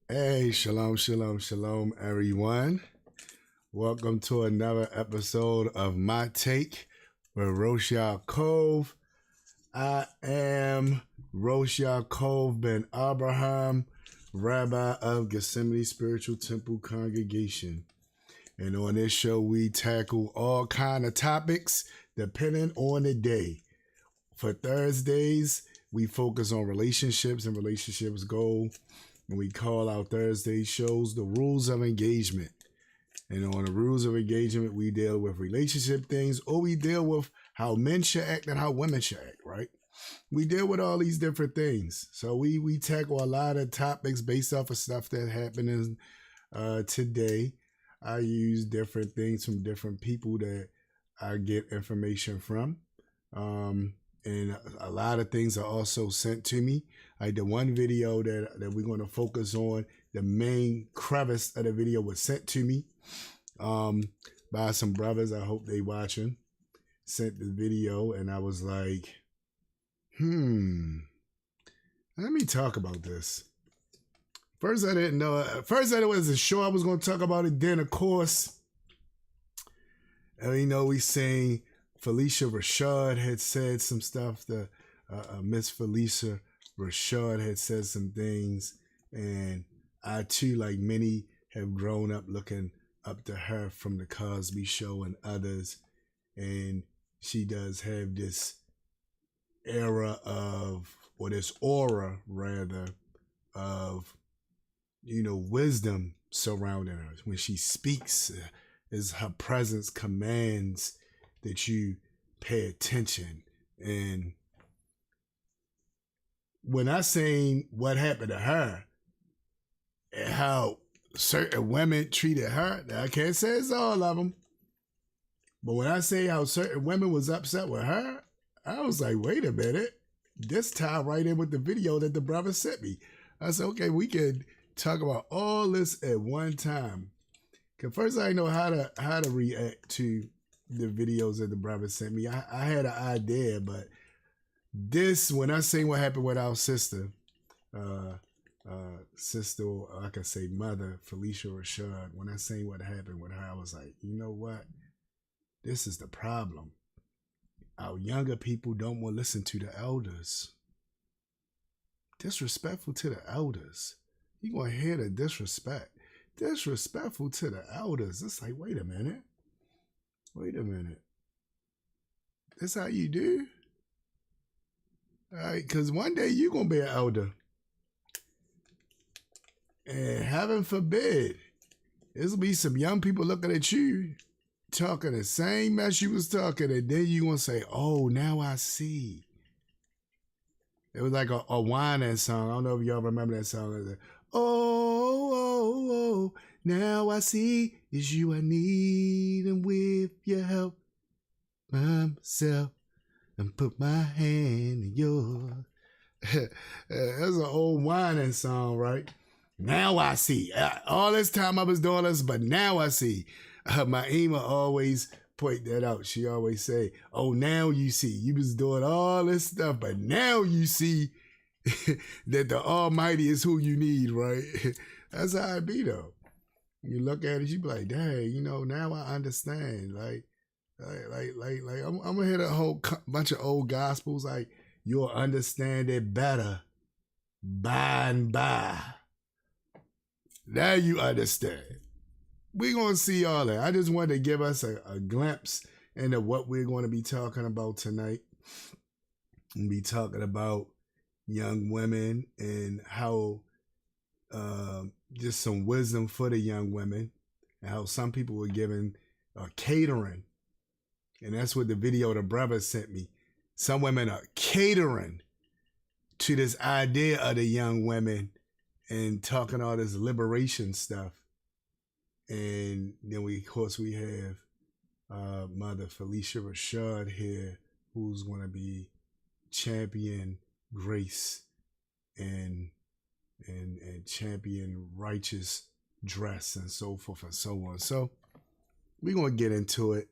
Hey, shalom, shalom, shalom, everyone. Welcome to another episode of My Take with Rosh Ya'acob. I am Rosh Ya'acob ben Abraham, Rabbi of Gethsemane Spiritual Temple Congregation. And on this show, we tackle all kind of topics depending on the day. For Thursdays, we focus on relationships and relationships goal. And we call our Thursday shows the rules of engagement. And on the rules of engagement, we deal with relationship things, or we deal with how men should act and how women should act, right? We deal with all these different things. So we tackle a lot of topics based off of stuff that happened today. I use different things from different people that I get information from. And a lot of things are also sent to me. Like the one video that we're going to focus on, the main crevice of the video was sent to me by some brothers. I hope they watching. Sent the video and I was like, let me talk about this. First, I didn't know. First, I wasn't sure I was going to talk about it. Then, of course, we saying Phylicia Rashad had said some stuff. Miss Phylicia Rashad had said some things, and I too, like many, have grown up looking up to her from the Cosby Show and others, and she does have this this aura rather of wisdom surrounding her. When she speaks, her presence commands that you pay attention. And when I seen what happened to her and how certain women treated her, now I can't say it's all of them, but when I say how certain women was upset with her, I was like, wait a minute, this tied right in with the video that the brother sent me. I said, okay, we could talk about all this at one time. Cause first I know how to react to the videos that the brother sent me. I had an idea, but this, when I seen what happened with our sister, or I can say mother, Phylicia Rashad, when I seen what happened with her, I was like, you know what? This is the problem. Our younger people don't want to listen to the elders. Disrespectful to the elders. You gonna hear the disrespect. Disrespectful to the elders. It's like, wait a minute. That's how you do? All right, because one day you're going to be an elder. And heaven forbid, there'll be some young people looking at you, talking the same mess you was talking, and then you going to say, oh, now I see. It was like a whining song. I don't know if y'all remember that song. It was like, oh, now I see is you I need, and with your help, myself, and put my hand in yours. That's an old whining song, right? Now I see. All this time I was doing this, but now I see. My Ima always point that out. She always say, oh, now you see. You was doing all this stuff, but now you see that the Almighty is who you need, right? That's how it be, though. You look at it, you be like, dang, now I understand. Like I'm gonna hear a whole bunch of old gospels. Like, you'll understand it better by and by. Now you understand. we're going to see all that. I just wanted to give us a glimpse into what we're going to be talking about tonight. We'll be talking about young women and how just some wisdom for the young women, and how some people were given catering. And that's what the video the brother sent me. Some women are catering to this idea of the young women and talking all this liberation stuff. And then we have Mother Phylicia Rashad here, who's going to be champion grace and champion righteous dress and so forth and so on. So we're going to get into it.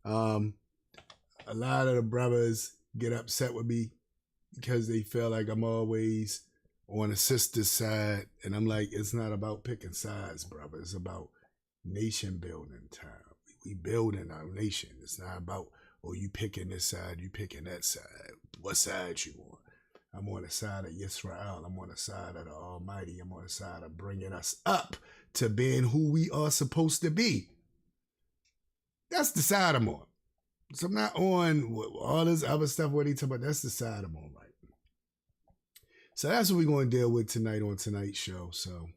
A lot of the brothers get upset with me because they feel like I'm always on the sister's side. And I'm like, it's not about picking sides, brother. It's about nation building time. We building our nation. It's not about, oh, you picking this side, you picking that side. What side you on? I'm on the side of Yisrael. I'm on the side of the Almighty. I'm on the side of bringing us up to being who we are supposed to be. That's the side I'm on. So I'm not on all this other stuff what he talking about. That's the side I'm on, right? So that's what we're going to deal with tonight on tonight's show. So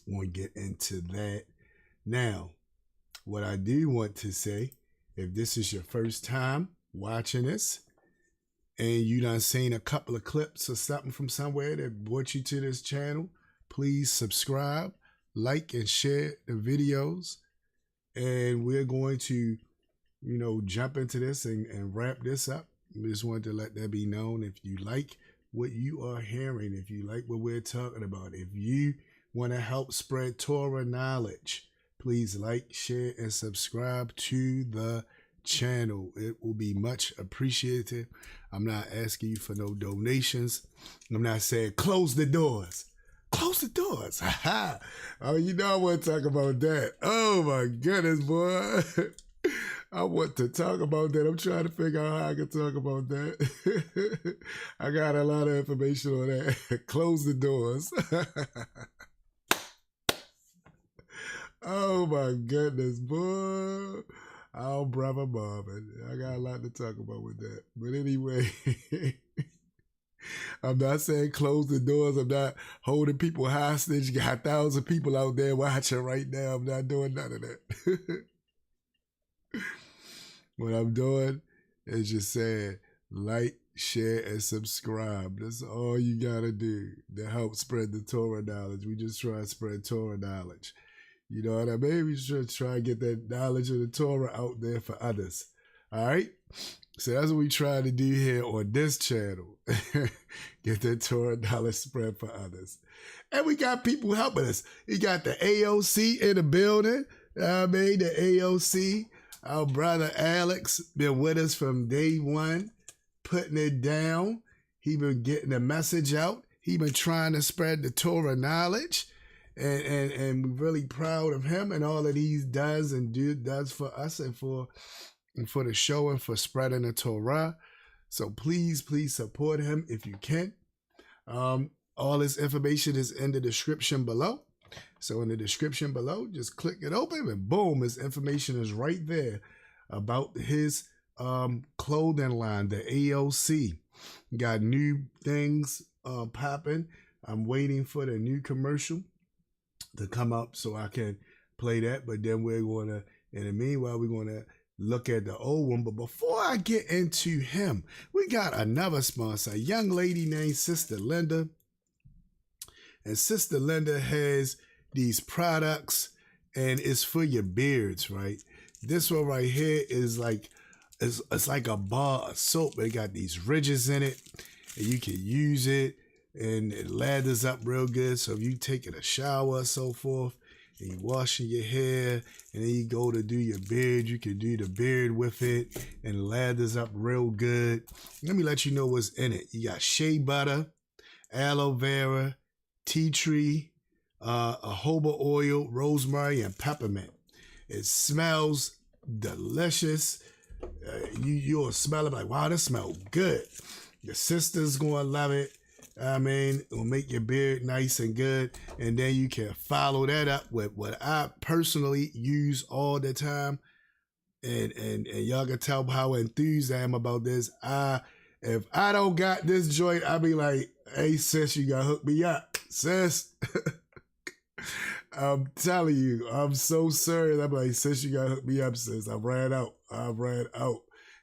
we're going to get into that. Now, what I do want to say, if this is your first time watching this, and you done seen a couple of clips or something from somewhere that brought you to this channel, please subscribe, like, and share the videos. And we're going to, jump into this and wrap this up. We just wanted to let that be known. If you like what you are hearing, if you like what we're talking about, if you want to help spread Torah knowledge, please like, share, and subscribe to the channel. It will be much appreciated. I'm not asking you for no donations. I'm not saying close the doors. Close the doors. Oh, I want to talk about that. Oh my goodness, boy. I want to talk about that. I'm trying to figure out how I can talk about that. I got a lot of information on that. Close the doors. Oh my goodness, boy. Oh, brother Marvin. I got a lot to talk about with that. But anyway, I'm not saying close the doors. I'm not holding people hostage. Got 1,000 people out there watching right now. I'm not doing none of that. What I'm doing is just saying like, share, and subscribe. That's all you got to do to help spread the Torah knowledge. We just try to spread Torah knowledge. You know what I mean? We should try to get that knowledge of the Torah out there for others. All right? So that's what we try to do here on this channel. Get that Torah knowledge spread for others. And we got people helping us. You got the AOC in the building. The AOC. Our brother Alex been with us from day one, putting it down. He been getting the message out. He been trying to spread the Torah knowledge. And we're really proud of him and all that he does for us and for the show and for spreading the Torah. So please support him if you can. All this information is in the description below. So in the description below, just click it open and boom, his information is right there about his clothing line, the AOC. Got new things popping. I'm waiting for the new commercial to come up so I can play that. But then we're going to, in the meanwhile, we're going to look at the old one. But before I get into him, we got another sponsor, a young lady named Sister Linda. And Sister Linda has these products and it's for your beards, right? This one right here is like, it's like a bar of soap. It got these ridges in it and you can use it. And it lathers up real good. So if you taking a shower or so forth, and you washing your hair, and then you go to do your beard, you can do the beard with it, and it lathers up real good. Let me let you know what's in it. You got shea butter, aloe vera, tea tree, jojoba oil, rosemary, and peppermint. It smells delicious. You'll smell it like, wow, this smells good. Your sister's gonna love it. I mean, it'll make your beard nice and good. And then you can follow that up with what I personally use all the time. And y'all can tell how enthused I am about this. If I don't got this joint, I'll be like, hey, sis, you gotta hook me up. Sis. I'm telling you, I'm so serious. I'm like, sis, you gotta hook me up, sis. I ran out.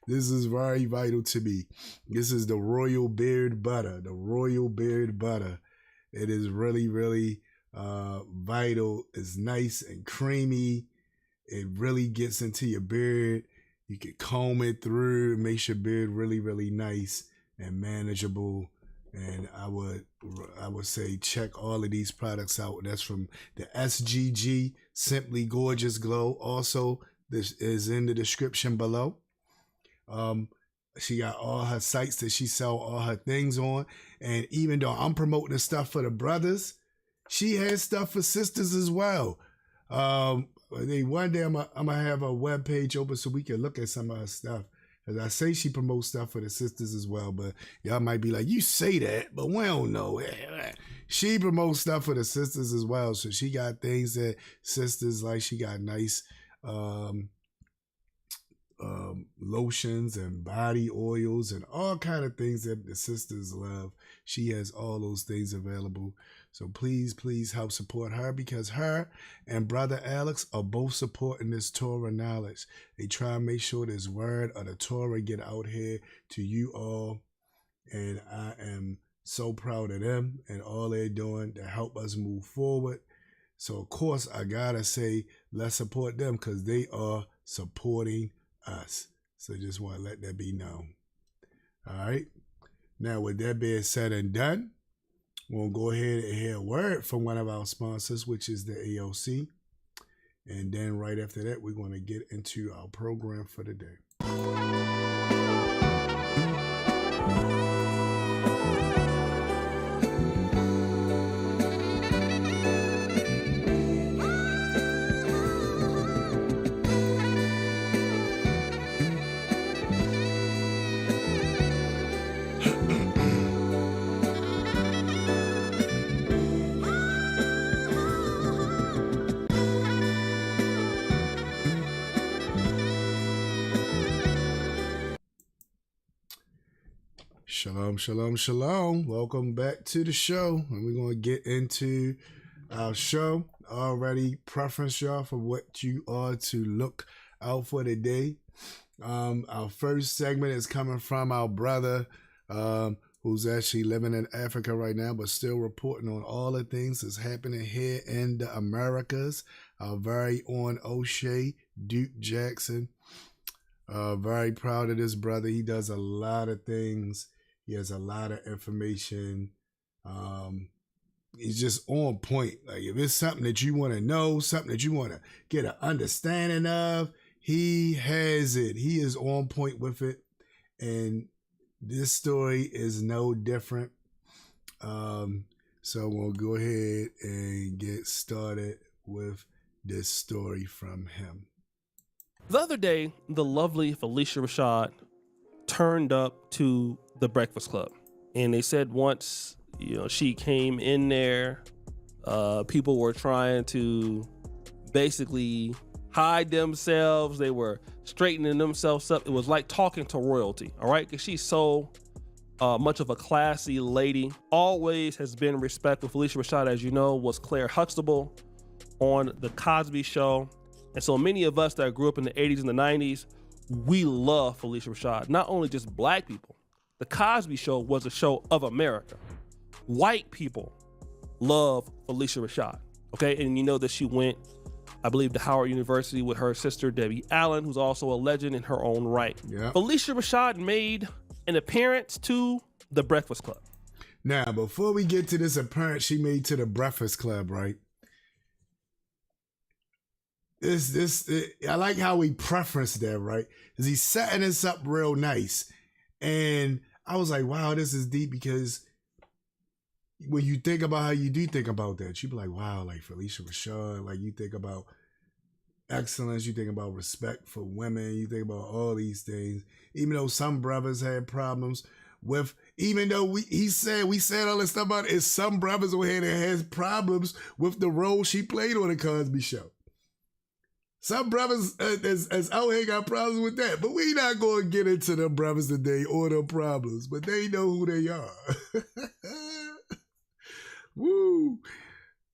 This is very vital to me. This is the Royal Beard Butter. The Royal Beard Butter. It is really, really vital. It's nice and creamy. It really gets into your beard. You can comb it through. It makes your beard really, really nice and manageable. And I would say check all of these products out. That's from the SGG, Simply Gorgeous Glow. Also, this is in the description below. She got all her sites that she sell all her things on. And even though I'm promoting the stuff for the brothers, she has stuff for sisters as well. One day I'm gonna have a webpage open so we can look at some of her stuff. As I say, she promotes stuff for the sisters as well, but y'all might be like, you say that, but we don't know. She promotes stuff for the sisters as well. So she got things that sisters like. She got nice lotions and body oils and all kind of things that the sisters love. She has all those things available. So please help support her, because her and brother Alex are both supporting this Torah knowledge. They try and make sure this word of the Torah get out here to you all. And I am so proud of them and all they're doing to help us move forward. So of course I gotta say, let's support them, because they are supporting us. So just want to let that be known. All right. Now with that being said and done, we'll go ahead and hear a word from one of our sponsors, which is the AOC. And then right after that, we're going to get into our program for the day. Shalom, shalom, shalom. Welcome back to the show. And we're going to get into our show. Already preference y'all for what you are to look out for today. Our first segment is coming from our brother, who's actually living in Africa right now, but still reporting on all the things that's happening here in the Americas. Our very own O'Shea Duke Jackson. Very proud of this brother. He does a lot of things. He has a lot of information. He's just on point. Like if it's something that you want to know, something that you want to get an understanding of, he has it. He is on point with it. And this story is no different. So we'll go ahead and get started with this story from him. The other day, the lovely Phylicia Rashad turned up to the Breakfast Club, and they said once she came in there, people were trying to basically hide themselves. They were straightening themselves up. It was like talking to royalty, all right? Because she's so much of a classy lady. Always has been respectful. Phylicia Rashad, as you know, was Claire Huxtable on The Cosby Show. And so many of us that grew up in the 80s and the 90s, we love Phylicia Rashad. Not only just black people. The Cosby Show was a show of America. White people love Phylicia Rashad, okay? And you know that she went, I believe, to Howard University with her sister, Debbie Allen, who's also a legend in her own right. Yeah. Phylicia Rashad made an appearance to the Breakfast Club. Now, before we get to this appearance she made to the Breakfast Club, right? I like how he preferenced that, right? Because he's setting this up real nice. And I was like, wow, this is deep, because when you think about how you do think about that, you be like, wow, like Phylicia Rashad, like you think about excellence, you think about respect for women, you think about all these things. Even though some brothers had problems with, even though we said all this stuff about it, it's some brothers over here that has problems with the role she played on the Cosby Show. Some brothers as out here got problems with that, but we not going to get into them brothers today or their problems, but they know who they are. Woo!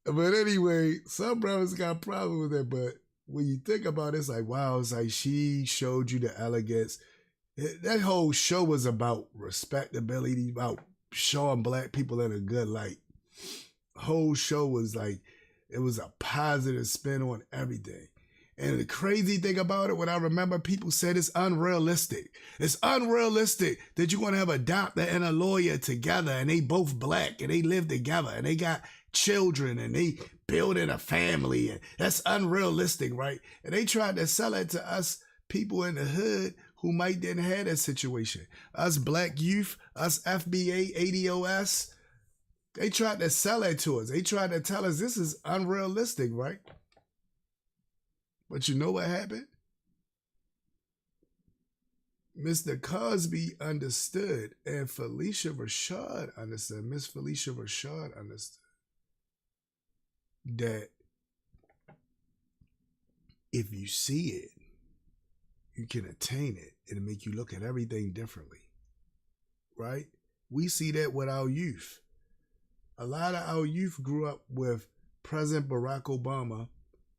But anyway, some brothers got problems with that, but when you think about it, it's like, wow, it's like she showed you the elegance. That whole show was about respectability, about showing black people in a good light. The whole show was like, it was a positive spin on everything. And the crazy thing about it, what I remember people said, it's unrealistic. It's unrealistic that you're going to have a doctor and a lawyer together and they both black and they live together and they got children and they building a family. And that's unrealistic, right? And they tried to sell it to us people in the hood who might didn't have that situation. Us black youth, us FBA, ADOS, they tried to sell it to us. They tried to tell us this is unrealistic, right? But you know what happened? Mr. Cosby understood, and Phylicia Rashad understood, Miss Phylicia Rashad understood that if you see it, you can attain it. It'll make you look at everything differently, right? We see that with our youth. A lot of our youth grew up with President Barack Obama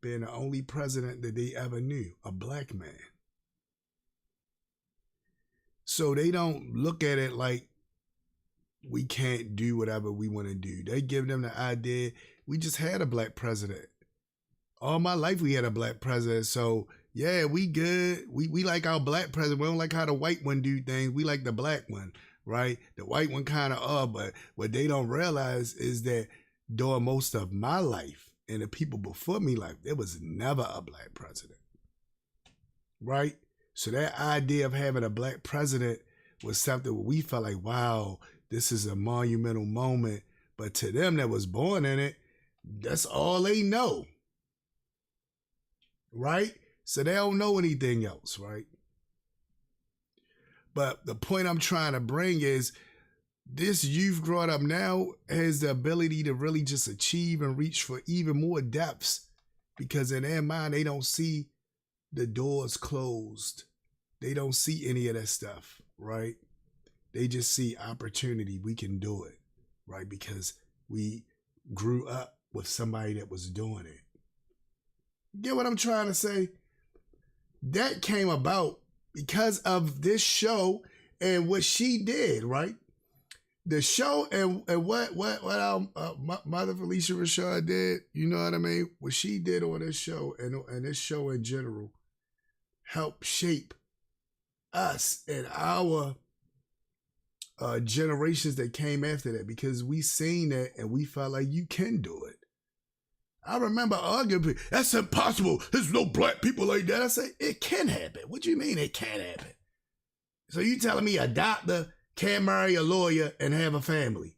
being the only president that they ever knew, a black man. So they don't look at it like we can't do whatever we want to do. They give them the idea, we just had a black president. All my life we had a black president, so yeah, we good. We like our black president. We don't like how the white one do things. We like the black one, right? The white one kind of but what they don't realize is that during most of my life, and the people before me, like, there was never a black president, right? So that idea of having a black president was something where we felt like, wow, this is a monumental moment. But to them that was born in it, that's all they know, right? So they don't know anything else, right? But the point I'm trying to bring is, this youth growing up now has the ability to really just achieve and reach for even more depths, because in their mind, they don't see the doors closed. They don't see any of that stuff, right? They just see opportunity. We can do it, right? Because we grew up with somebody that was doing it. Get what I'm trying to say? That came about because of this show and what she did, right? The show and what our mother Phylicia Rashad did, you know what I mean? What she did on this show and this show in general helped shape us and our generations that came after that, because we seen that and we felt like you can do it. I remember arguing, that's impossible. There's no black people like that. I say, it can happen. What do you mean it can happen? So you telling me a doctor can't marry a lawyer and have a family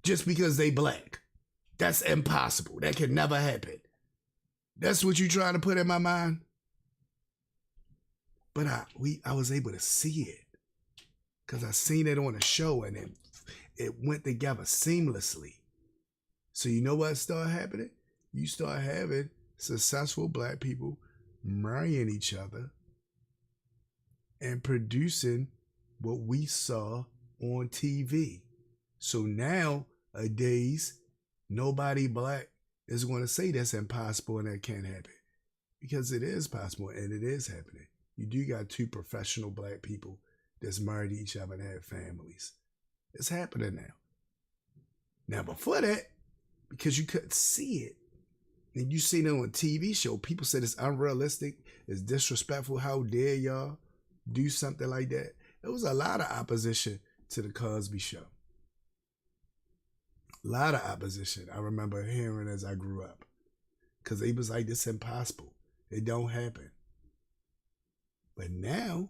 just because they black? That's impossible. That can never happen. That's what you trying to put in my mind? But I was able to see it because I seen it on a show and it went together seamlessly. So you know what started happening? You start having successful black people marrying each other and producing what we saw on TV. So nowadays, nobody black is going to say that's impossible and that can't happen, because it is possible and it is happening. You do got two professional black people that's married to each other and have families. It's happening now. Now before that, because you couldn't see it, and you seen it on a TV show, people said it's unrealistic, it's disrespectful, how dare y'all do something like that. There was a lot of opposition to the Cosby Show. A lot of opposition I remember hearing as I grew up, because they was like, this is impossible. It don't happen. But now,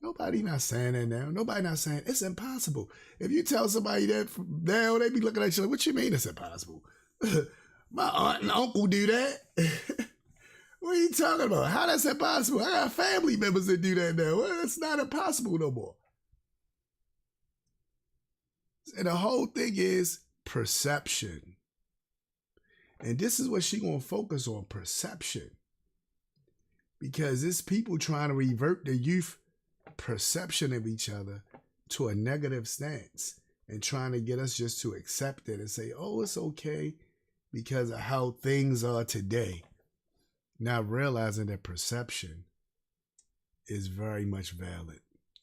nobody not saying that now. Nobody not saying it's impossible. If you tell somebody that now, they be looking at you like, what you mean it's impossible? My aunt and uncle do that. What are you talking about? How that's impossible? I got family members that do that now. Well, it's not impossible no more. And the whole thing is perception. And this is what she gonna focus on, perception. Because it's people trying to revert the youth perception of each other to a negative stance and trying to get us just to accept it and say, oh, it's okay because of how things are today. Not realizing that perception is very much valid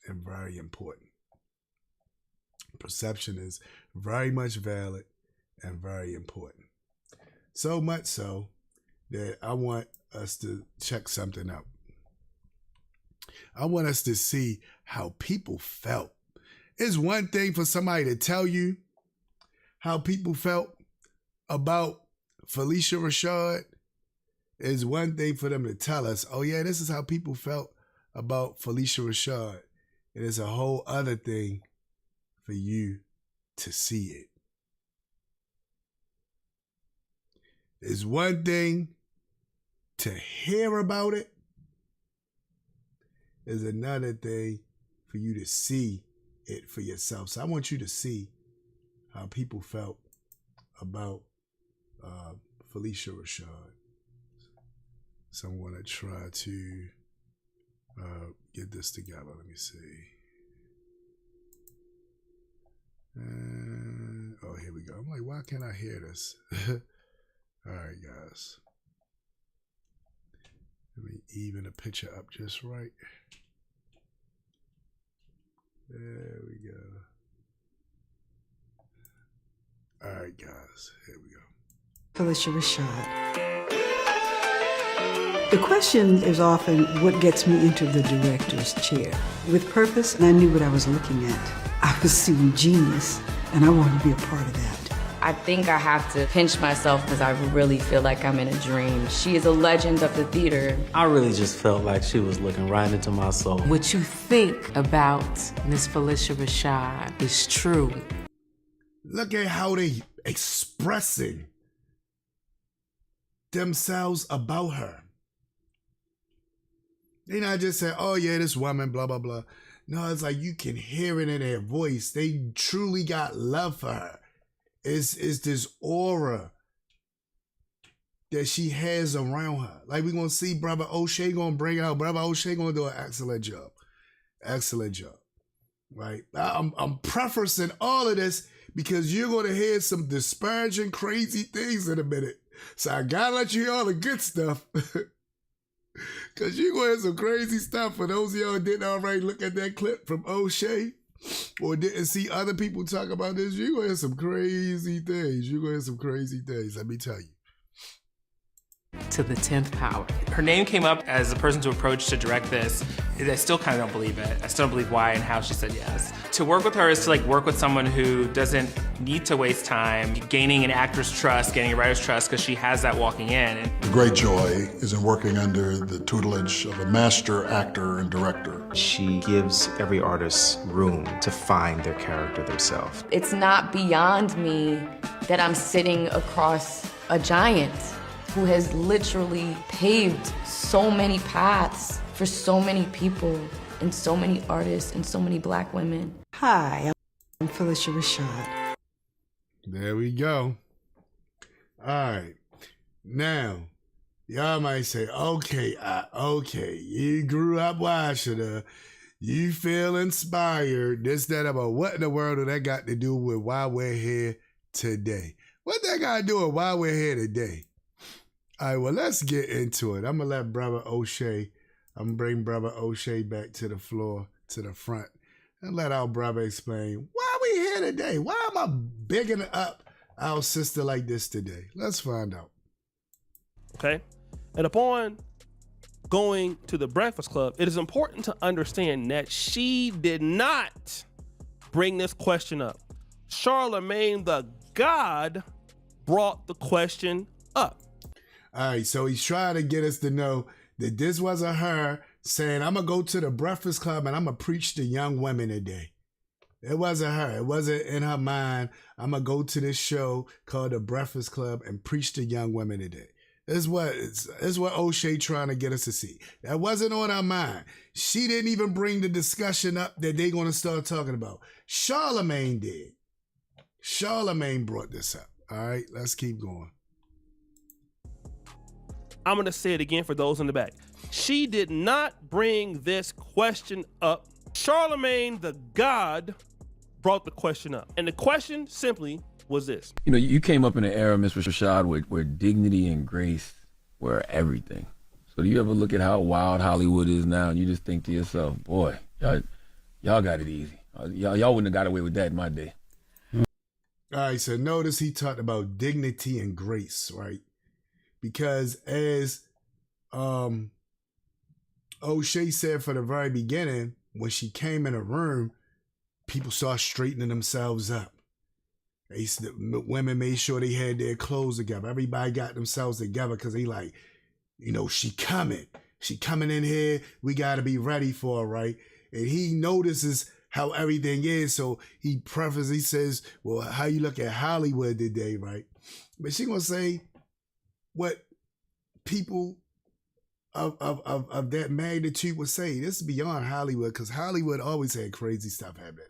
and very important. Perception is very much valid and very important. So much so that I want us to check something out. I want us to see how people felt. It's one thing for somebody to tell you how people felt about Phylicia Rashad. It's one thing for them to tell us, oh yeah, this is how people felt about Phylicia Rashad. And it's a whole other thing for you to see it. It's one thing to hear about it. Is another thing for you to see it for yourself. So I want you to see how people felt about Phylicia Rashad. So I'm going to try to get this together. Let me see. Oh, here we go. I'm like, why can't I hear this? All right, guys. Let me even the picture up just right. There we go. All right, guys. Here we go. Phylicia Rashad. The question is often what gets me into the director's chair. With purpose, and I knew what I was looking at. I was seeing genius, and I wanted to be a part of that. I think I have to pinch myself because I really feel like I'm in a dream. She is a legend of the theater. I really just felt like she was looking right into my soul. What you think about Miss Phylicia Rashad is true. Look at how they expressing themselves about her. They not just say, oh yeah, this woman, blah, blah, blah. No, it's like you can hear it in their voice. They truly got love for her. It's this aura that she has around her. Like we're going to see Brother O'Shea going to bring it out. Brother O'Shea going to do an excellent job. Excellent job. Right? I'm prefacing all of this because you're going to hear some disparaging, crazy things in a minute. So I got to let you hear all the good stuff. Because you're going to hear some crazy stuff. For those of y'all who didn't already look at that clip from O'Shea or didn't see other people talk about this, you're going to hear some crazy things. You're going to hear some crazy things, let me tell you. To the 10th power. Her name came up as the person to approach to direct this. I still kind of don't believe it. I still don't believe why and how she said yes. To work with her is to work with someone who doesn't need to waste time gaining an actor's trust, gaining a writer's trust, because she has that walking in. The great joy is in working under the tutelage of a master actor and director. She gives every artist room to find their character themselves. It's not beyond me that I'm sitting across a giant who has literally paved so many paths for so many people and so many artists and so many Black women. Hi, I'm Phylicia Rashad. There we go. All right. Now, y'all might say, okay, you grew up watching her. You feel inspired, this, that, about what in the world do that got to do with why we're here today? What that got to do with why we're here today? All right, well, let's get into it. I'm going to let Brother O'Shea, I'm going to bring Brother O'Shea back to the floor, to the front, and let our brother explain why we here today. Why am I bigging up our sister like this today? Let's find out. Okay. And upon going to the Breakfast Club, it is important to understand that she did not bring this question up. Charlemagne the God brought the question up. All right, so he's trying to get us to know that this wasn't her saying, I'm going to go to the Breakfast Club and I'm going to preach to young women today. It wasn't her. It wasn't in her mind, I'm going to go to this show called the Breakfast Club and preach to young women today. This is what O'Shea trying to get us to see. That wasn't on her mind. She didn't even bring the discussion up that they're going to start talking about. Charlemagne did. Charlemagne brought this up. All right, let's keep going. I'm going to say it again for those in the back. She did not bring this question up. Charlemagne, the god, brought the question up. And the question simply was this. You know, you came up in an era, Miss Rashad, where dignity and grace were everything. So do you ever look at how wild Hollywood is now and you just think to yourself, boy, y'all got it easy. Y'all wouldn't have got away with that in my day. All right, so notice he talked about dignity and grace, right? Because as O'Shea said from the very beginning, when she came in a room, people started straightening themselves up. Women made sure they had their clothes together. Everybody got themselves together because they like, you know, she coming in here. We got to be ready for her, right? And he notices how everything is. So he says, well, how you look at Hollywood today, right? But she gonna say what people of that magnitude would say. This is beyond Hollywood, because Hollywood always had crazy stuff happening.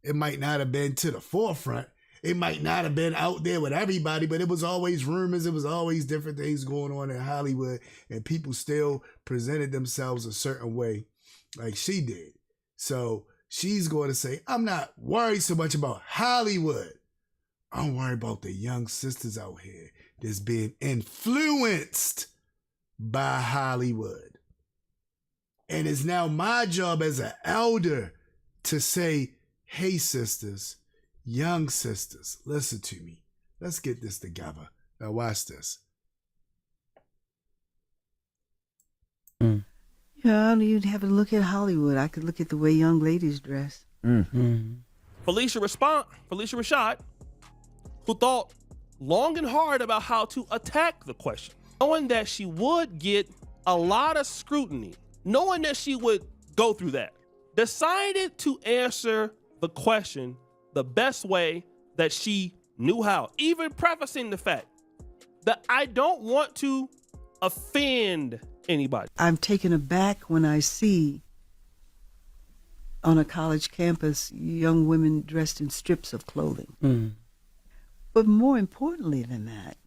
It might not have been to the forefront. It might not have been out there with everybody, but it was always rumors. It was always different things going on in Hollywood, and people still presented themselves a certain way like she did. So she's going to say, I'm not worried so much about Hollywood. I'm worried about the young sisters out here that's being influenced by Hollywood. And it's now my job as an elder to say, hey, sisters, young sisters, listen to me. Let's get this together. Now watch this. Yeah, I don't even have to look at Hollywood. I could look at the way young ladies dress. Phylicia Rashad, who thought long and hard about how to attack the question, knowing that she would get a lot of scrutiny, knowing that she would go through that, decided to answer the question the best way that she knew how, even prefacing the fact that I don't want to offend anybody. I'm taken aback when I see on a college campus young women dressed in strips of clothing. But more importantly than that,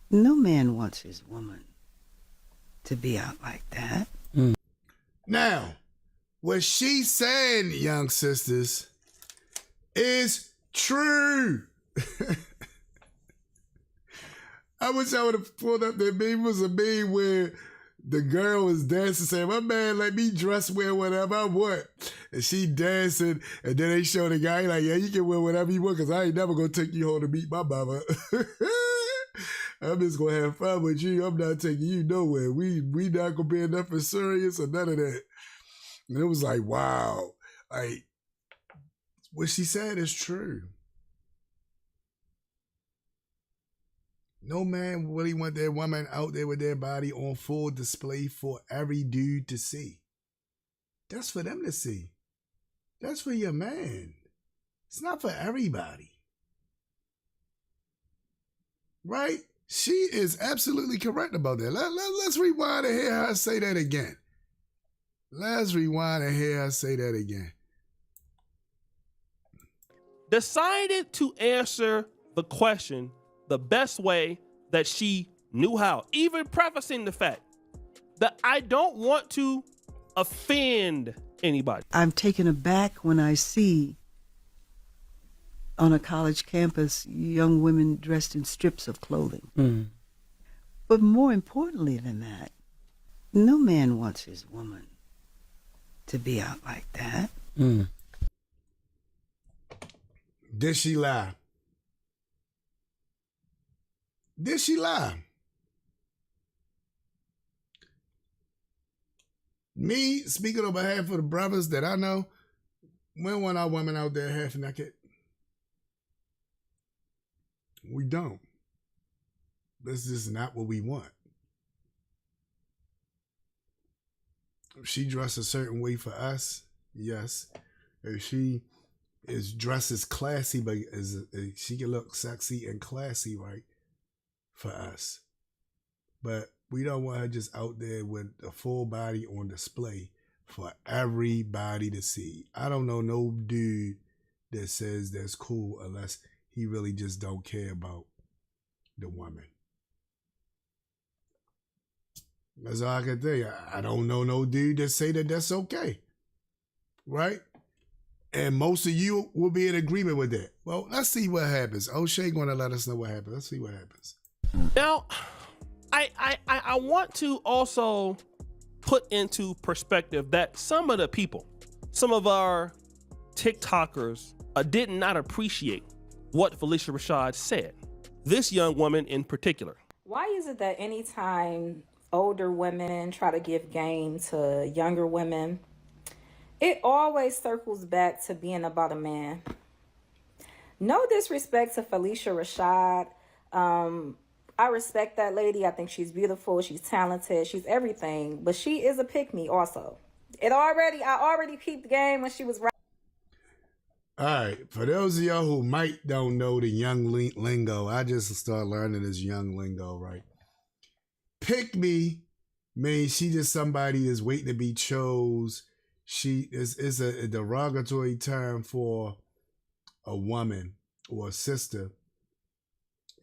no man wants his woman to be out like that. Now, what she's saying, young sisters, is true. I wish I would have pulled up that meme. It was a meme where the girl was dancing, saying, my man let me dress wear whatever I want. And she dancing, and then they show the guy like, yeah, you can wear whatever you want, because I ain't never going to take you home to meet my mama. I'm just going to have fun with you. I'm not taking you nowhere. We not going to be nothing serious or none of that. And it was like, wow. Like, what she said is true. No man really want their woman out there with their body on full display for every dude to see. That's for them to see. That's for your man. It's not for everybody. Right? She is absolutely correct about that. Let's rewind and hear her say that again. Let's rewind and hear her say that again. Decided to answer the question the best way that she knew how, even prefacing the fact that I don't want to offend anybody. I'm taken aback when I see on a college campus young women dressed in strips of clothing. But more importantly than that, no man wants his woman to be out like that. Did she lie? Did she lie? Me, speaking on behalf of the brothers that I know, we don't want our women out there half naked. We don't. This is not what we want. If she dressed a certain way for us, yes. If she is dressed as classy, but she can look sexy and classy, right? For us. But we don't want her just out there with a full body on display for everybody to see. I don't know no dude that says that's cool unless he really just don't care about the woman. That's all I can tell you. I don't know no dude that say that that's okay. Right? And most of you will be in agreement with that. Well, let's see what happens. O'Shea going to let us know what happens. Let's see what happens. Now, I want to also put into perspective that some of the people, some of our TikTokers did not appreciate what Phylicia Rashad said. This young woman in particular. Why is it that anytime older women try to give game to younger women, it always circles back to being about a man? No disrespect to Phylicia Rashad. I respect that lady. I think she's beautiful. She's talented. She's everything. But she is a pick-me also. I already peeped the game when she was right. All right. For those of y'all who might don't know the young lingo, I just started learning this young lingo, right? Pick me means she just somebody is waiting to be chose. She is a derogatory term for a woman or a sister,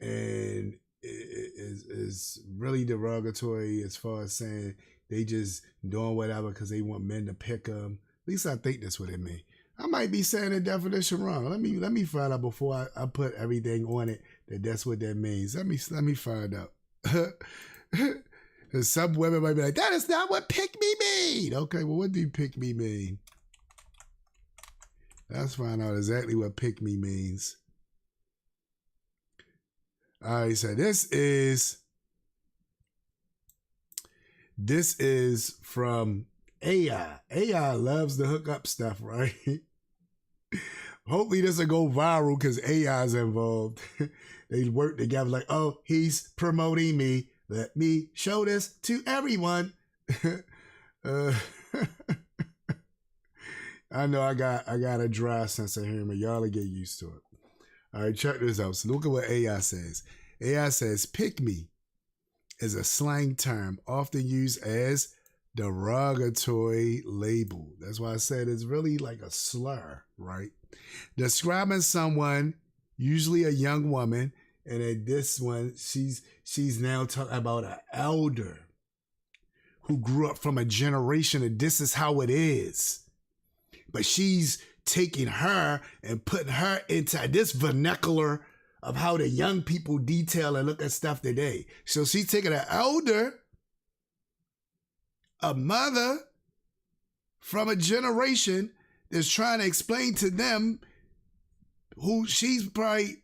and it is really derogatory as far as saying they just doing whatever because they want men to pick them. At least I think that's what it means. I might be saying the definition wrong. Let me find out before I put everything on it that's what that means. Let me find out. Some women might be like, that is not what pick me mean. Okay, well, what do pick me mean? Let's find out exactly what pick me means. All right, so this is from AI. AI loves to hook up stuff, right? Hopefully this will go viral because AI is involved. They work together like, oh, he's promoting me. Let me show this to everyone. I know I got a dry sense of humor. Y'all will get used to it. All right, check this out. So look at what AI says. AI says, pick me is a slang term often used as derogatory label. That's why I said it's really like a slur, right? Describing someone, usually a young woman, and in this one, she's now talking about an elder who grew up from a generation and this is how it is. But she's taking her and putting her into this vernacular of how the young people detail and look at stuff today. So she's taking an elder, a mother from a generation that's trying to explain to them who she's probably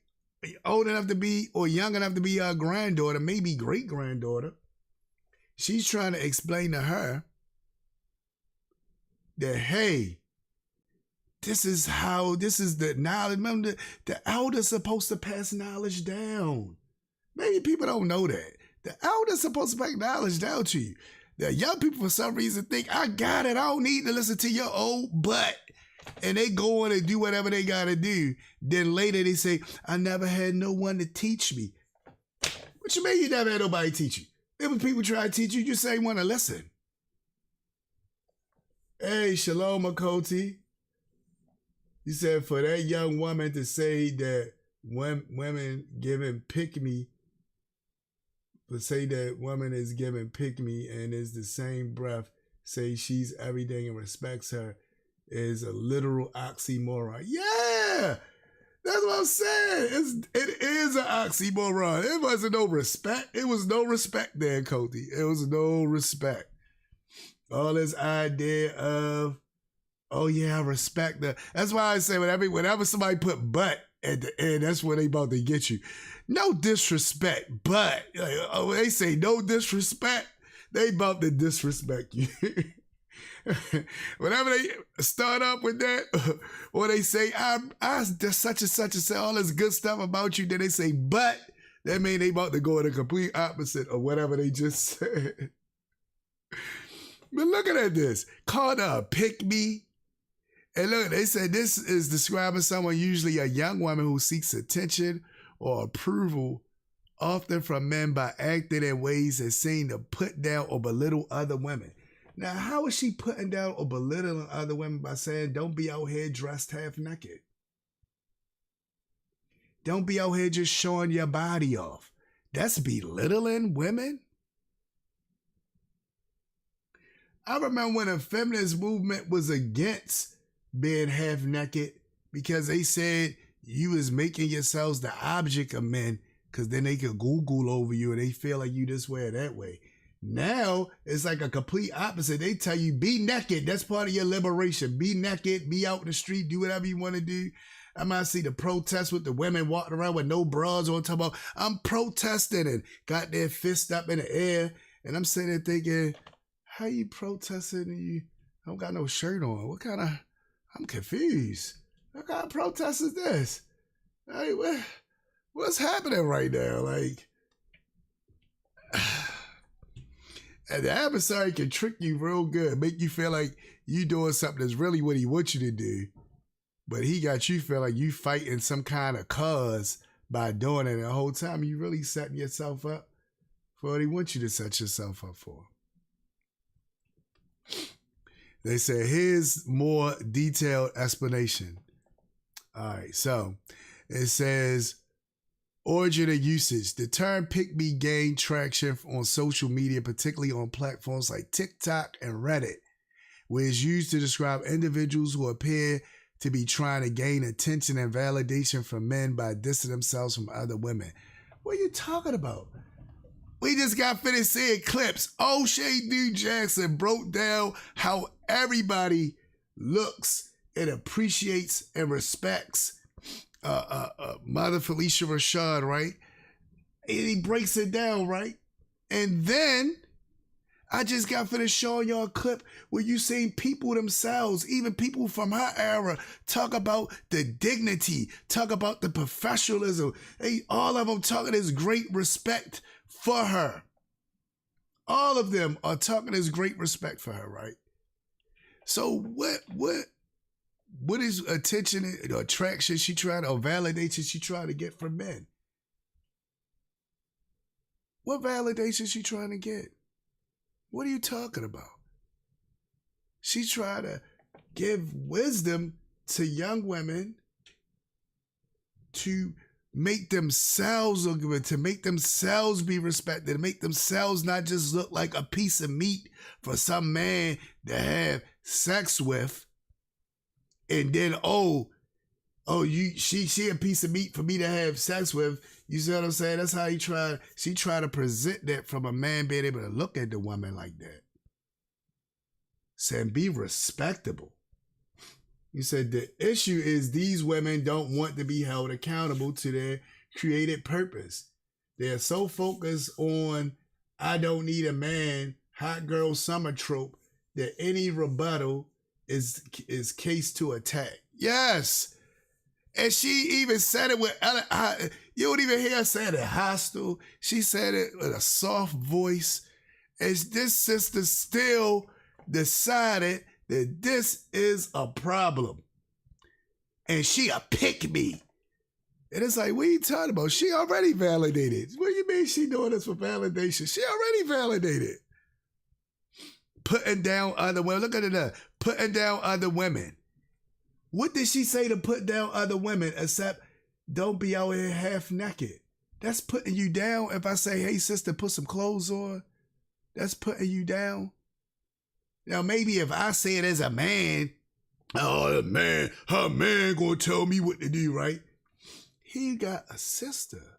old enough to be or young enough to be her granddaughter, maybe great-granddaughter. She's trying to explain to her that, hey, this is the knowledge. Remember, the elder's supposed to pass knowledge down. Maybe people don't know that. The elder's supposed to pass knowledge down to you. The young people, for some reason, think, I got it. I don't need to listen to your old butt. And they go on and do whatever they got to do. Then later they say, I never had no one to teach me. What you mean you never had nobody teach you? There was people trying to teach you, you just ain't want to listen. Hey, Shalom Makoti. He said for that young woman to say that women giving pick me, but say that woman is giving pick me and is the same breath, say she's everything and respects her, is a literal oxymoron. Yeah, that's what I'm saying. It is an oxymoron. It wasn't no respect. It was no respect there, Cody. It was no respect. All this idea of, oh yeah, I respect that. That's why I say whenever somebody put but at the end, that's when they about to get you. No disrespect, but when they say no disrespect, they about to disrespect you. Whenever they start up with that, or they say, I just such and such and say all this good stuff about you, then they say, but that means they about to go in the complete opposite of whatever they just said. But looking at this, called a pick me. And look, they said this is describing someone, usually a young woman who seeks attention or approval, often from men by acting in ways that seem to put down or belittle other women. Now, how is she putting down or belittling other women by saying, don't be out here dressed half naked? Don't be out here just showing your body off. That's belittling women. I remember when the feminist movement was against being half naked because they said you was making yourselves the object of men because then they could Google over you and they feel like you this way or that way. Now, it's like a complete opposite. They tell you, be naked. That's part of your liberation. Be naked, be out in the street, do whatever you want to do. I might see the protests with the women walking around with no bras on, talking about, I'm protesting, and got their fist up in the air. And I'm sitting there thinking, how you protesting and you don't got no shirt on? What kind of, I'm confused. What kind of protest is this? Hey, what's happening right now? Like, and the adversary can trick you real good, make you feel like you doing something that's really what he wants you to do. But he got you feel like you fighting some kind of cause by doing it. And the whole time you really setting yourself up for what he wants you to set yourself up for. They say, here's more detailed explanation. All right, so it says, origin and usage. The term pick me gained traction on social media, particularly on platforms like TikTok and Reddit, where it's used to describe individuals who appear to be trying to gain attention and validation from men by distancing themselves from other women. What are you talking about? We just got finished seeing clips. O'Shea New Jackson broke down how everybody looks and appreciates and respects Mother Phylicia Rashad, right? And he breaks it down, right? And then I just got finished showing y'all a clip where you seen people themselves, even people from her era, talk about the dignity, talk about the professionalism. All of them talking this great respect for her. All of them are talking this great respect for her, right? So what is attention or attraction she trying to, or validation she trying to get from men? What validation she trying to get? What are you talking about? She trying to give wisdom to young women to make themselves look good, to make themselves be respected, to make themselves not just look like a piece of meat for some man to have sex with. And then, she a piece of meat for me to have sex with. You see what I'm saying? That's how she tried to present that from a man being able to look at the woman like that. Saying, be respectable. You said the issue is these women don't want to be held accountable to their created purpose. They're so focused on, I don't need a man, hot girl summer trope, that any rebuttal is case to attack. Yes. And she even said it with, you don't even hear her say it hostile. She said it with a soft voice. And this sister still decided that this is a problem. And she a pick me. And it's like, what are you talking about? She already validated. What do you mean she doing this for validation? She already validated. Putting down other women. Look at it. Putting down other women. What did she say to put down other women except don't be out here half naked? That's putting you down. If I say, hey, sister, put some clothes on, that's putting you down. Now, maybe if I say it as a man, oh, man, her man gonna tell me what to do, right? He got a sister,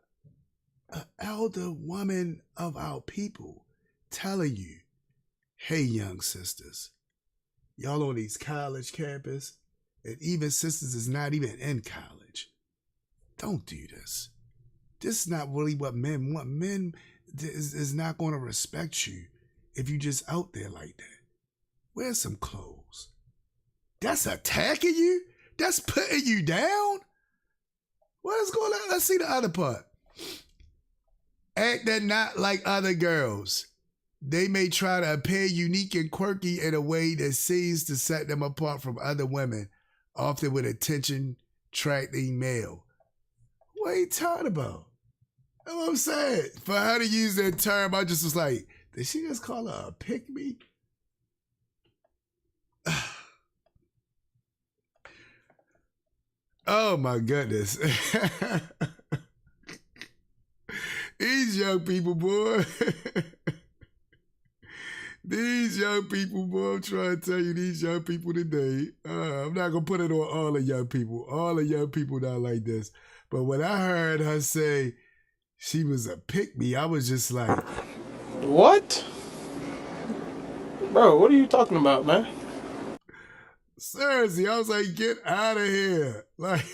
an elder woman of our people, telling you, hey, young sisters, y'all on these college campus, and even sisters is not even in college. Don't do this. This is not really what men want. Men is not going to respect you if you just out there like that. Wear some clothes. That's attacking you? That's putting you down? What is going on? Let's see the other part. Acting not like other girls. They may try to appear unique and quirky in a way that seems to set them apart from other women, often with attention-attracting male. What are you talking about? That's what I'm saying. For her to use that term, I just was like, did she just call her a pick-me? Oh my goodness. These young people, boy. These young people, boy, I'm trying to tell you, these young people today, I'm not going to put it on all the young people. All the young people not like this. But when I heard her say she was a pick-me, I was just like... What? Bro, what are you talking about, man? Seriously, I was like, get out of here. Like,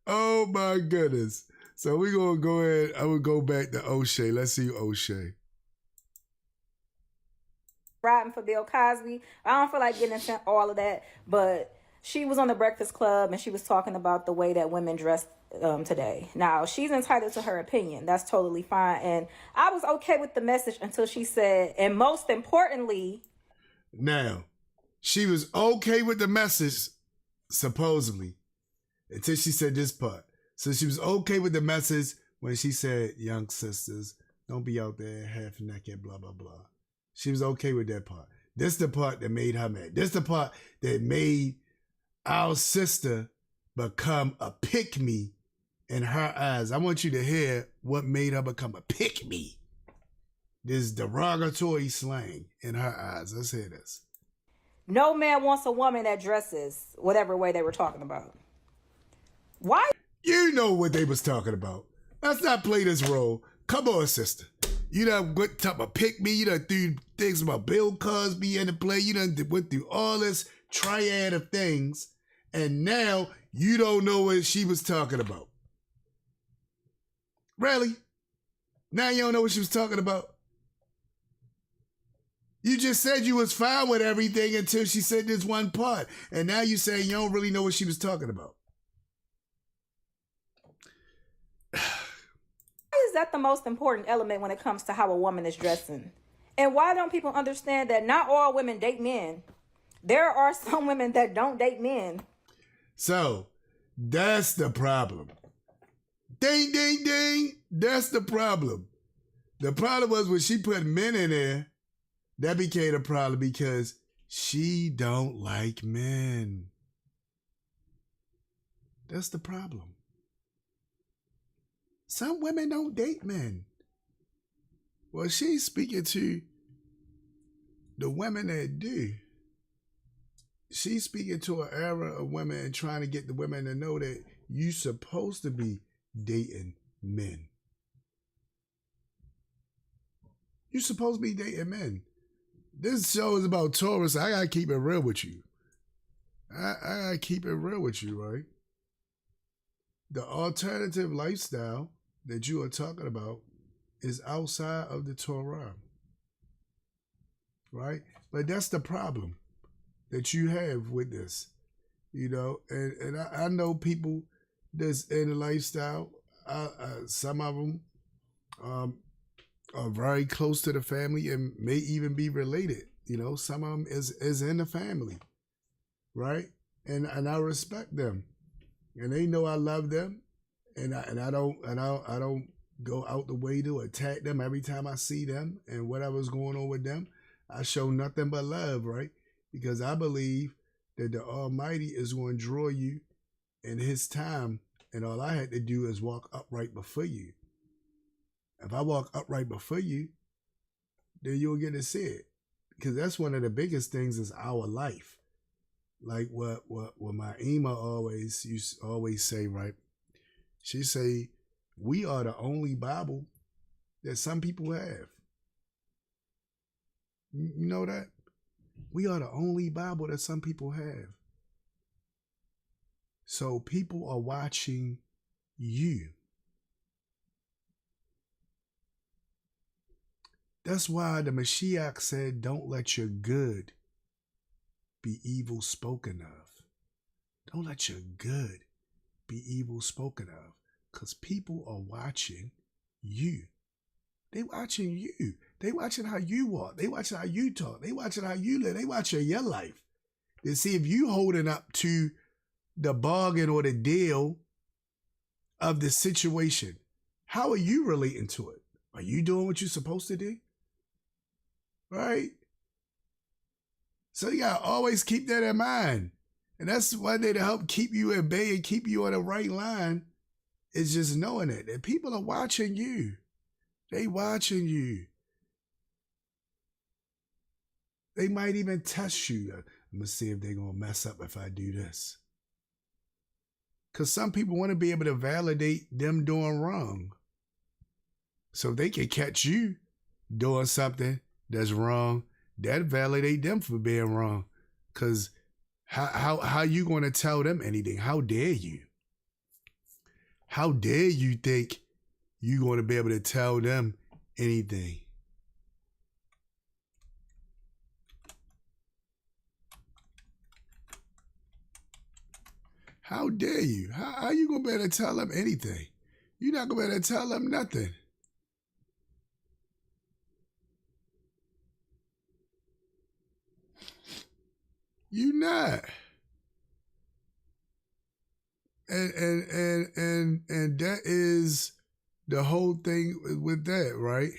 oh my goodness. So we're going to go ahead. I would go back to O'Shea. Let's see O'Shea. Riding for Bill Cosby. I don't feel like getting into all of that, but she was on the Breakfast Club and she was talking about the way that women dress today. Now, she's entitled to her opinion. That's totally fine. And I was okay with the message until she said, and most importantly... Now, she was okay with the message, supposedly, until she said this part. So she was okay with the message when she said, young sisters, don't be out there half naked, blah, blah, blah. She was okay with that part. This is the part that made her mad. This is the part that made our sister become a pick-me in her eyes. I want you to hear what made her become a pick-me. This derogatory slang in her eyes. Let's hear this. No man wants a woman that dresses whatever way they were talking about. Why? You know what they was talking about. Let's not play this role. Come on, sister. You done went type of pick me. You done threw things about Bill Cosby in the play. You done went through all this triad of things. And now you don't know what she was talking about. Really? Now you don't know what she was talking about? You just said you was fine with everything until she said this one part. And now you say you don't really know what she was talking about. Why is that the most important element when it comes to how a woman is dressing? And why don't people understand that not all women date men? There are some women that don't date men. So, that's the problem. Ding, ding, ding. That's the problem. The problem was when she put men in there, that became a problem because she don't like men. That's the problem. Some women don't date men. Well, she's speaking to the women that do. She's speaking to an era of women and trying to get the women to know that you're supposed to be dating men. You're supposed to be dating men. This show is about Torah, so I gotta keep it real with you. I gotta keep it real with you, right? The alternative lifestyle that you are talking about is outside of the Torah, right? But that's the problem that you have with this, you know. And I know people that's in the lifestyle. Some of them are very close to the family and may even be related. You know, some of them is in the family, right? And I respect them, and they know I love them. And I don't go out the way to attack them every time I see them and whatever's going on with them. I show nothing but love, right? Because I believe that the Almighty is going to draw you in His time, and all I had to do is walk upright before you. If I walk upright before you, then you'll get to see it. Because that's one of the biggest things is our life. Like what my Ima always say, right? She say, we are the only Bible that some people have. You know that? We are the only Bible that some people have. So people are watching you. That's why the Mashiach said, don't let your good be evil spoken of. Don't let your good be evil spoken of, because people are watching you. They watching you. They watching how you walk. They watching how you talk. They watching how you live. They watching your life. They see if you holding up to the bargain or the deal of the situation. How are you relating to it? Are you doing what you're supposed to do? Right? So you gotta always keep that in mind. And that's one day to help keep you at bay and keep you on the right line is just knowing it. And people are watching you. They watching you. They might even test you. I'm going to see if they're going to mess up if I do this. Because some people want to be able to validate them doing wrong. So they can catch you doing something that's wrong. That validate them for being wrong. Because how you going to tell them anything? How dare you? How dare you think you're going to be able to tell them anything? How dare you? How you going to be able to tell them anything? You're not going to be able to tell them nothing. You not. And that is the whole thing with that, right?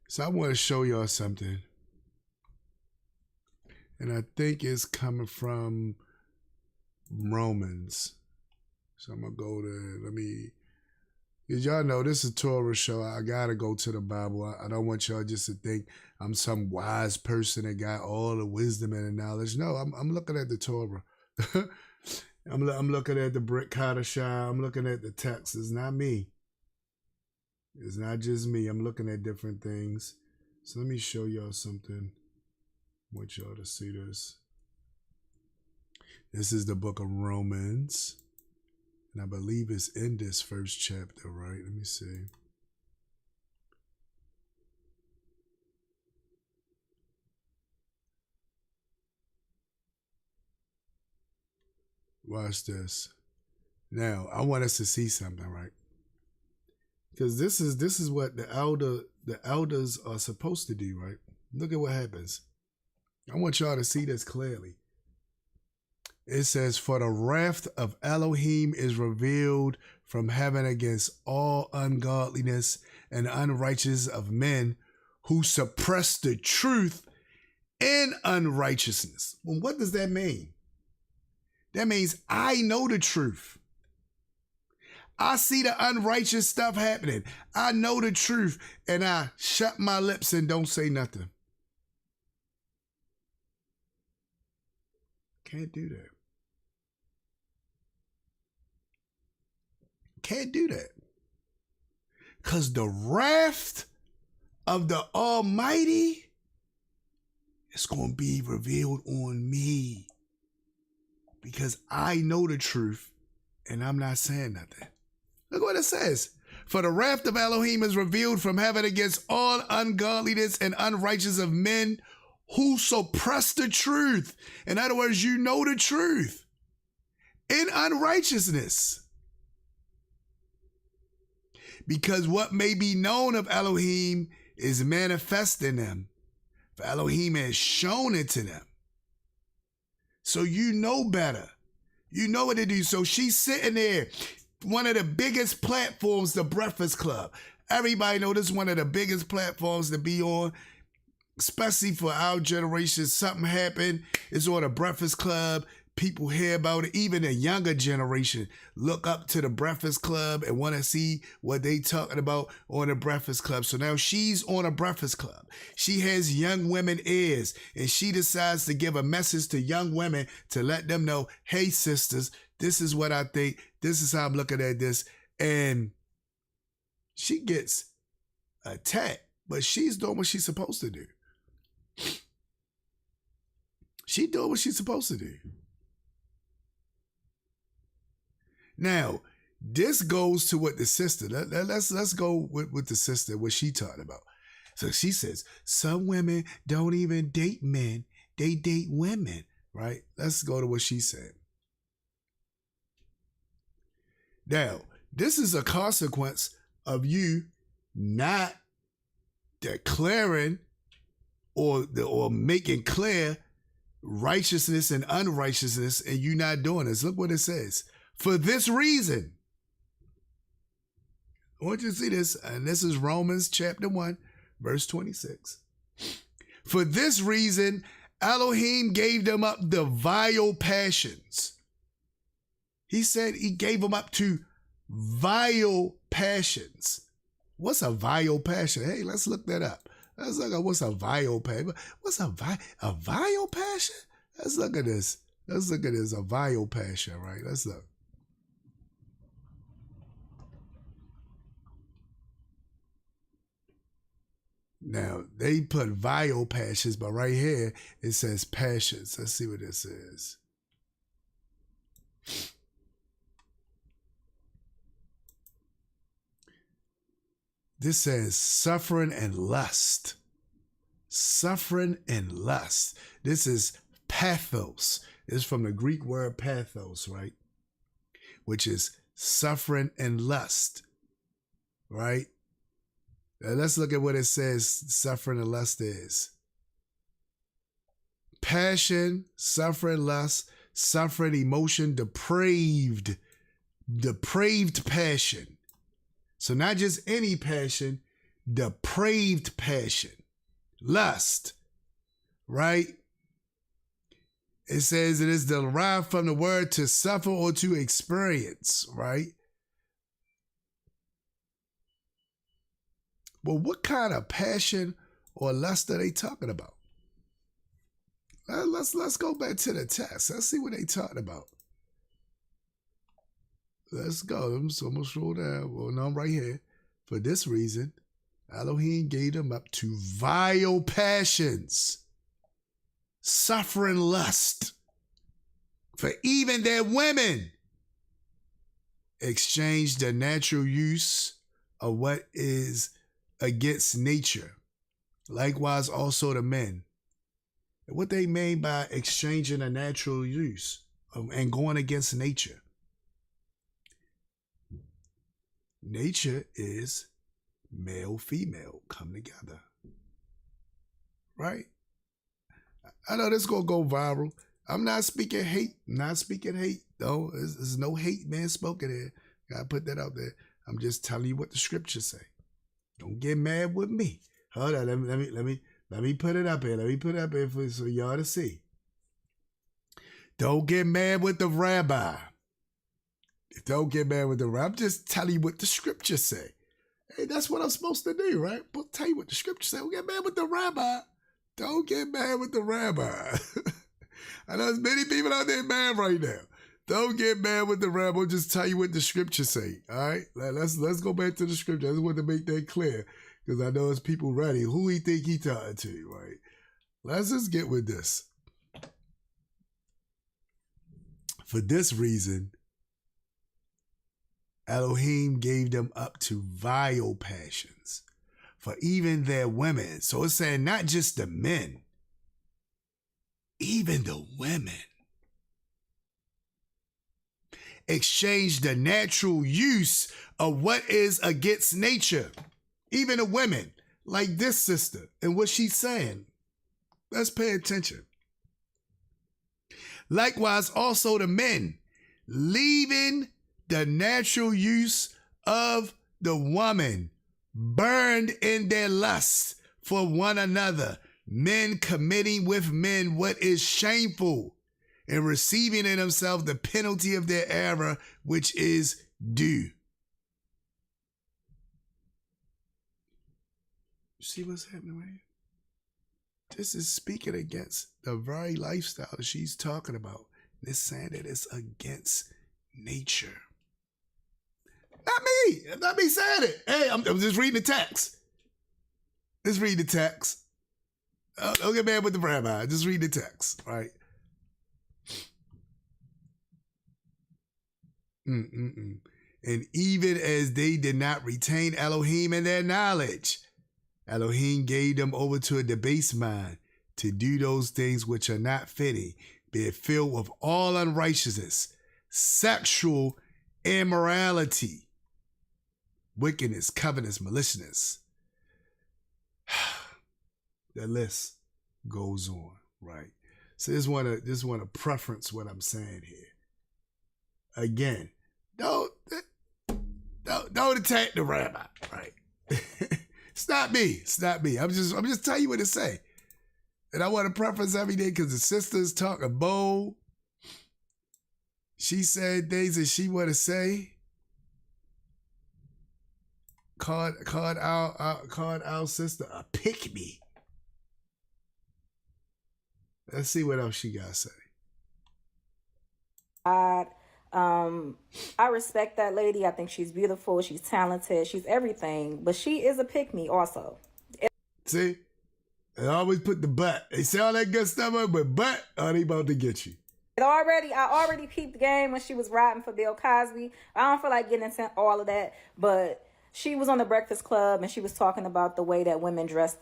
So I want to show y'all something. And I think it's coming from Romans. So I'm going to go to, because y'all know this is a Torah show. I got to go to the Bible. I don't want y'all just to think I'm some wise person that got all the wisdom and the knowledge. No, I'm looking at the Torah. I'm looking at the Brit Kadashah. I'm looking at the text. It's not me. It's not just me. I'm looking at different things. So let me show y'all something. I want y'all to see this. This is the book of Romans. And I believe it's in this first chapter, right? Let me see. Watch this. Now, I want us to see something, right? Because this is what the elders are supposed to do, right? Look at what happens. I want y'all to see this clearly. It says, for the wrath of Elohim is revealed from heaven against all ungodliness and unrighteousness of men who suppress the truth in unrighteousness. Well, what does that mean? That means I know the truth. I see the unrighteous stuff happening. I know the truth and I shut my lips and don't say nothing. Can't do that. Can't do that. Because the wrath of the Almighty is going to be revealed on me. Because I know the truth and I'm not saying nothing. Look what it says. For the wrath of Elohim is revealed from heaven against all ungodliness and unrighteousness of men who suppress the truth. In other words, you know the truth in unrighteousness. Because what may be known of Elohim is manifest in them. For Elohim has shown it to them. So you know better. You know what to do. So she's sitting there. One of the biggest platforms, the Breakfast Club. Everybody know this is one of the biggest platforms to be on, especially for our generation. Something happened. It's on the Breakfast Club. People hear about it. Even the younger generation look up to the Breakfast Club and want to see what they talking about on the Breakfast Club. So now she's on a Breakfast Club. She has young women ears and she decides to give a message to young women to let them know, hey, sisters, this is what I think. This is how I'm looking at this. And she gets attacked, but she's doing what she's supposed to do. She doing what she's supposed to do. Now, this goes to what the sister, let's go with the sister, what she talked about. So she says, some women don't even date men, they date women, right? Let's go to what she said. Now, this is a consequence of you not declaring or making clear righteousness and unrighteousness, and you not doing this. Look what it says. For this reason, I want you to see this, and this is Romans chapter 1, verse 26. For this reason, Elohim gave them up the vile passions. He said he gave them up to vile passions. What's a vile passion? Hey, let's look that up. Let's look at what's a vile passion. What's a vile passion? Let's look at this. Let's look at this. A vile passion, right? Let's look. Now, they put vile passions, but right here it says passions. Let's see what this is. This says suffering and lust. Suffering and lust. This is pathos. It's from the Greek word pathos, right? Which is suffering and lust, right? Now let's look at what it says suffering and lust is. Passion, suffering, lust, suffering, emotion, depraved passion. So not just any passion, depraved passion. Lust, right? It says it is derived from the word to suffer or to experience, right? Well, what kind of passion or lust are they talking about? Let's go back to the text. Let's see what they talking about. Let's go. I'm almost scroll down. Well, no, I'm right here. For this reason, Elohim gave them up to vile passions, suffering lust, for even their women exchanged the natural use of what is against nature. Likewise, also the men. And what they mean by exchanging a natural use and going against nature. Nature is male, female come together. Right? I know this is going to go viral. I'm not speaking hate. No, there's no hate man spoken here. Gotta put that out there. I'm just telling you what the scriptures say. Don't get mad with me. Hold on, let me put it up here. Let me put it up here so y'all to see. Don't get mad with the rabbi. Don't get mad with the rabbi. I'm just telling you what the scriptures say. Hey, that's what I'm supposed to do, right? I'll tell you what the scriptures say. Don't get mad with the rabbi. Don't get mad with the rabbi. I know there's many people out there mad right now. Don't get mad with the rabbi. I'll just tell you what the scriptures say. All right? Let's go back to the scripture. I just want to make that clear because I know there's people ready. Who he think he talking to, right? Let's just get with this. For this reason, Elohim gave them up to vile passions, for even their women. So it's saying not just the men, even the women exchange the natural use of what is against nature. Even the women, like this sister, and what she's saying. Let's pay attention. Likewise, also the men, leaving the natural use of the woman, burned in their lust for one another, men committing with men what is shameful, and receiving in themselves the penalty of their error, which is due. You see what's happening right here? This is speaking against the very lifestyle that she's talking about. It's saying that it's against nature. Not me saying it. Hey, I'm just reading the text. Just read the text. Don't get mad with the rabbi. Just read the text, right? And even as they did not retain Elohim in their knowledge, Elohim gave them over to a debased mind to do those things which are not fitting, being filled with all unrighteousness, sexual immorality, wickedness, covetousness, maliciousness. The list goes on, right? So just want to preference what I'm saying here. Again, don't attack the rabbi, right? It's not me. It's not me. I'm just telling you what to say. And I want to preference everything because the sisters talking bold. She said things that she want to say. Called our sister a pick me. Let's see what else she got to say. I respect that lady. I think she's beautiful. She's talented. She's everything. But she is a pick me also. See? They always put the butt. They say all that good stuff, but are they about to get you? I already peeped the game when she was riding for Bill Cosby. I don't feel like getting into all of that, but she was on the Breakfast Club and she was talking about the way that women dress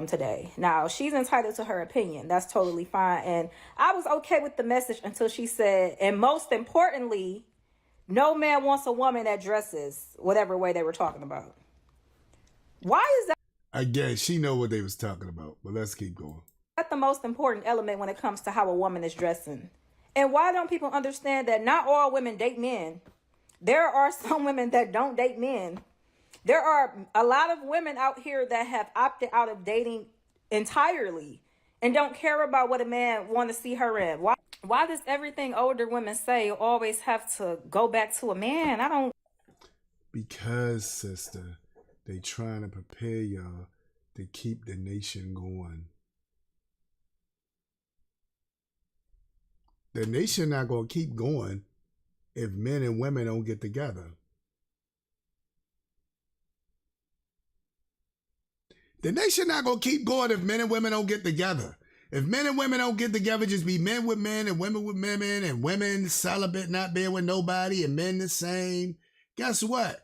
today. Now, she's entitled to her opinion. That's totally fine. And I was okay with the message until she said, and most importantly, no man wants a woman that dresses whatever way they were talking about. Why is that? I guess she know what they was talking about, but let's keep going. That's the most important element when it comes to how a woman is dressing. And why don't people understand that not all women date men? There are some women that don't date men. There are a lot of women out here that have opted out of dating entirely and don't care about what a man want to see her in. Why does everything older women say always have to go back to a man? I don't. Because, sister, they trying to prepare y'all to keep the nation going. The nation not going to keep going if men and women don't get together. The nation not going to keep going if men and women don't get together. If men and women don't get together, just be men with men and women with women and women celibate, not being with nobody and men the same. Guess what?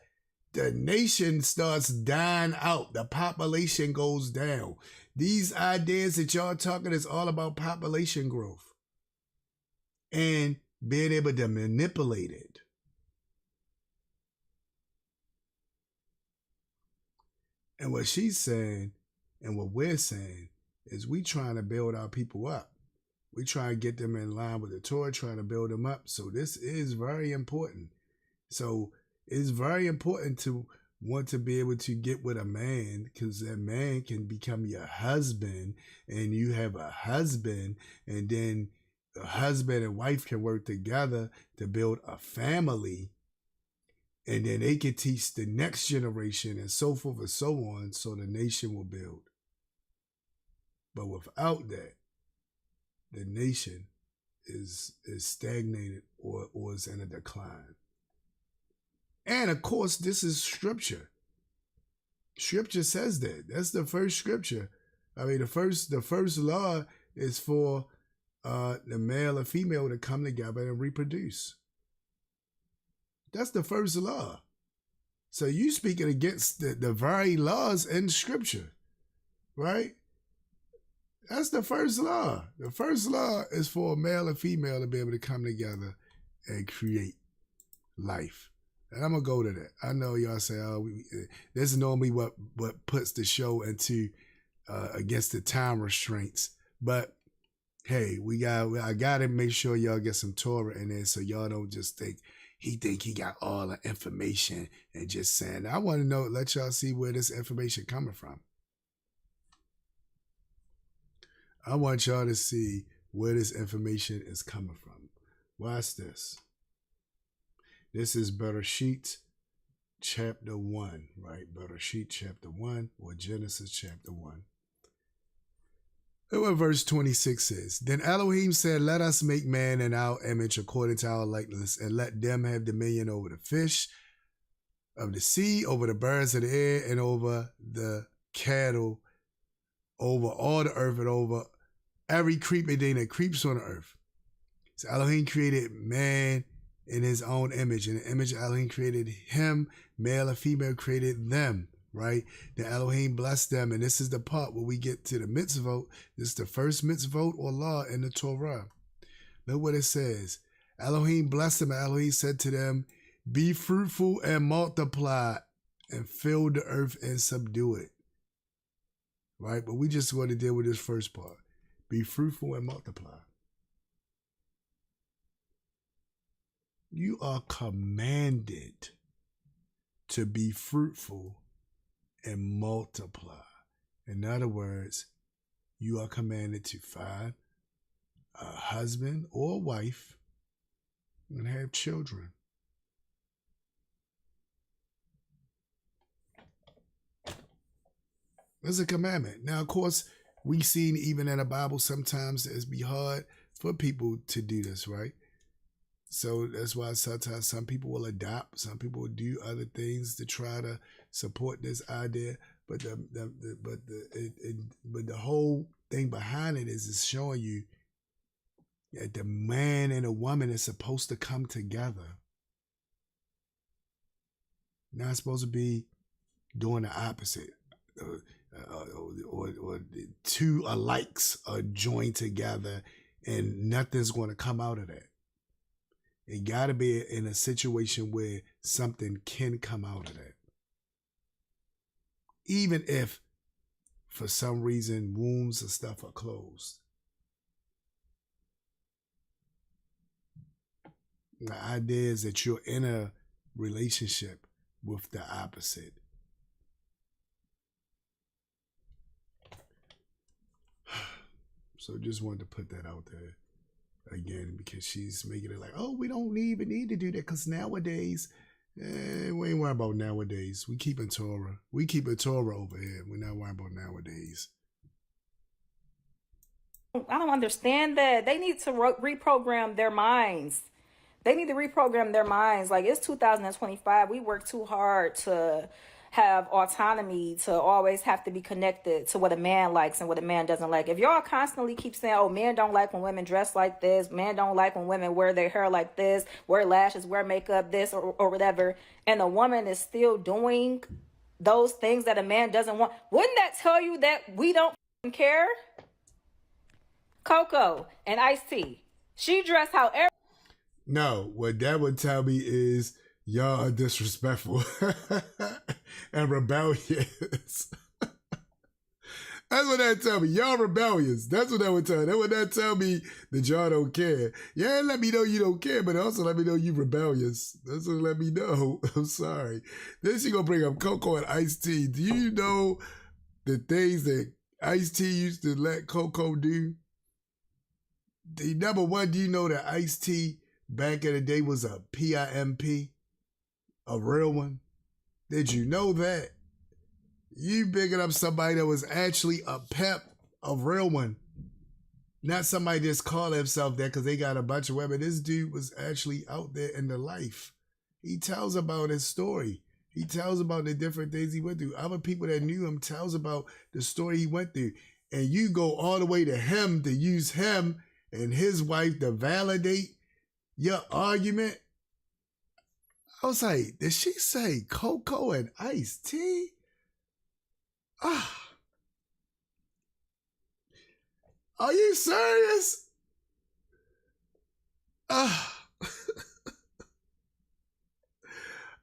The nation starts dying out. The population goes down. These ideas that y'all talking is all about population growth and being able to manipulate it. And what she's saying and what we're saying is we trying to build our people up. We try to get them in line with the Torah, trying to build them up. So this is very important. So it's very important to want to be able to get with a man because that man can become your husband and you have a husband and then a husband and wife can work together to build a family. And then they can teach the next generation and so forth and so on, so the nation will build. But without that, the nation is stagnated or is in a decline. And of course, this is scripture. Scripture says that. That's the first scripture. I mean, the first law is for the male and female to come together and reproduce. That's the first law. So you speaking against the very laws in scripture, right? That's the first law. The first law is for a male and female to be able to come together and create life. And I'm going to go to that. I know y'all say, this is normally what puts the show into against the time restraints. But hey, I got to make sure y'all get some Torah in there so y'all don't just think he got all the information and just saying. I want to know, let y'all see where this information coming from. I want y'all to see where this information is coming from. Watch this. This is Bereshit chapter 1, right? Bereshit chapter 1 or Genesis chapter 1. Look what verse 26 says. Then Elohim said, let us make man in our image according to our likeness, and let them have dominion over the fish of the sea, over the birds of the air, and over the cattle, over all the earth, and over every creeping thing that creeps on the earth. So Elohim created man in his own image. In the image of Elohim created him, male and female created them, right? Then Elohim blessed them, and this is the part where we get to the mitzvot. This is the first mitzvot or law in the Torah. Look what it says. Elohim blessed them, and Elohim said to them, be fruitful and multiply and fill the earth and subdue it. Right? But we just want to deal with this first part. Be fruitful and multiply. You are commanded to be fruitful and multiply. In other words, you are commanded to find a husband or a wife and have children. That's a commandment. Now, of course, we've seen even in the Bible sometimes it's be hard for people to do this, right? So that's why sometimes some people will adopt, some people will do other things to try to support this idea. But the whole thing behind it is showing you that the man and a woman is supposed to come together. Not supposed to be doing the opposite. Or two alikes are joined together and nothing's going to come out of that. It got to be in a situation where something can come out of that. Even if for some reason wombs and stuff are closed. The idea is that you're in a relationship with the opposite. So just wanted to put that out there again because she's making it like, oh, we don't even need to do that because nowadays, we ain't worrying about nowadays. We keeping Torah. We keeping Torah over here. We're not worrying about nowadays. I don't understand that. They need to reprogram their minds. They need to reprogram their minds. Like, it's 2025. We work too hard to have autonomy, to always have to be connected to what a man likes and what a man doesn't like. If y'all constantly keep saying, oh, men don't like when women dress like this, men don't like when women wear their hair like this, wear lashes, wear makeup, this or whatever, and a woman is still doing those things that a man doesn't want, wouldn't that tell you that we don't care? Coco and Ice-T, she dressed however. No, what that would tell me is y'all are disrespectful and rebellious. That's what that tell me. Y'all rebellious. That's what that would tell me. That would not tell me that y'all don't care. Yeah, let me know you don't care, but also let me know you rebellious. That's what let me know. I'm sorry. Then she gonna bring up Coco and Ice-T. Do you know the things that Ice-T used to let Coco do? Number one, do you know that Ice-T back in the day was a PIMP? A real one? Did you know that? You picking up somebody that was actually a pep, a real one. Not somebody just call himself that because they got a bunch of women. This dude was actually out there in the life. He tells about his story. He tells about the different things he went through. Other people that knew him tells about the story he went through. And you go all the way to him to use him and his wife to validate your argument. I was like, did she say Coco and Ice-T? Ah. Are you serious? Ah.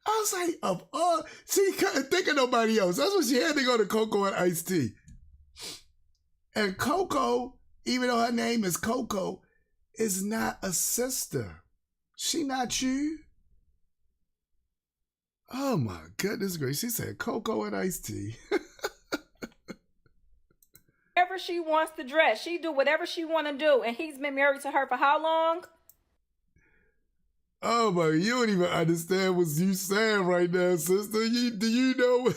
I was like, of all, she couldn't think of nobody else. That's what she had to go to Coco and Ice-T. And Coco, even though her name is Coco, is not a sister. She not you. Oh my goodness gracious. She said Coco and Ice-T. Whatever she wants to dress, she do whatever she want to do. And he's been married to her for how long? Oh my, you don't even understand what you saying right now, sister. Do you know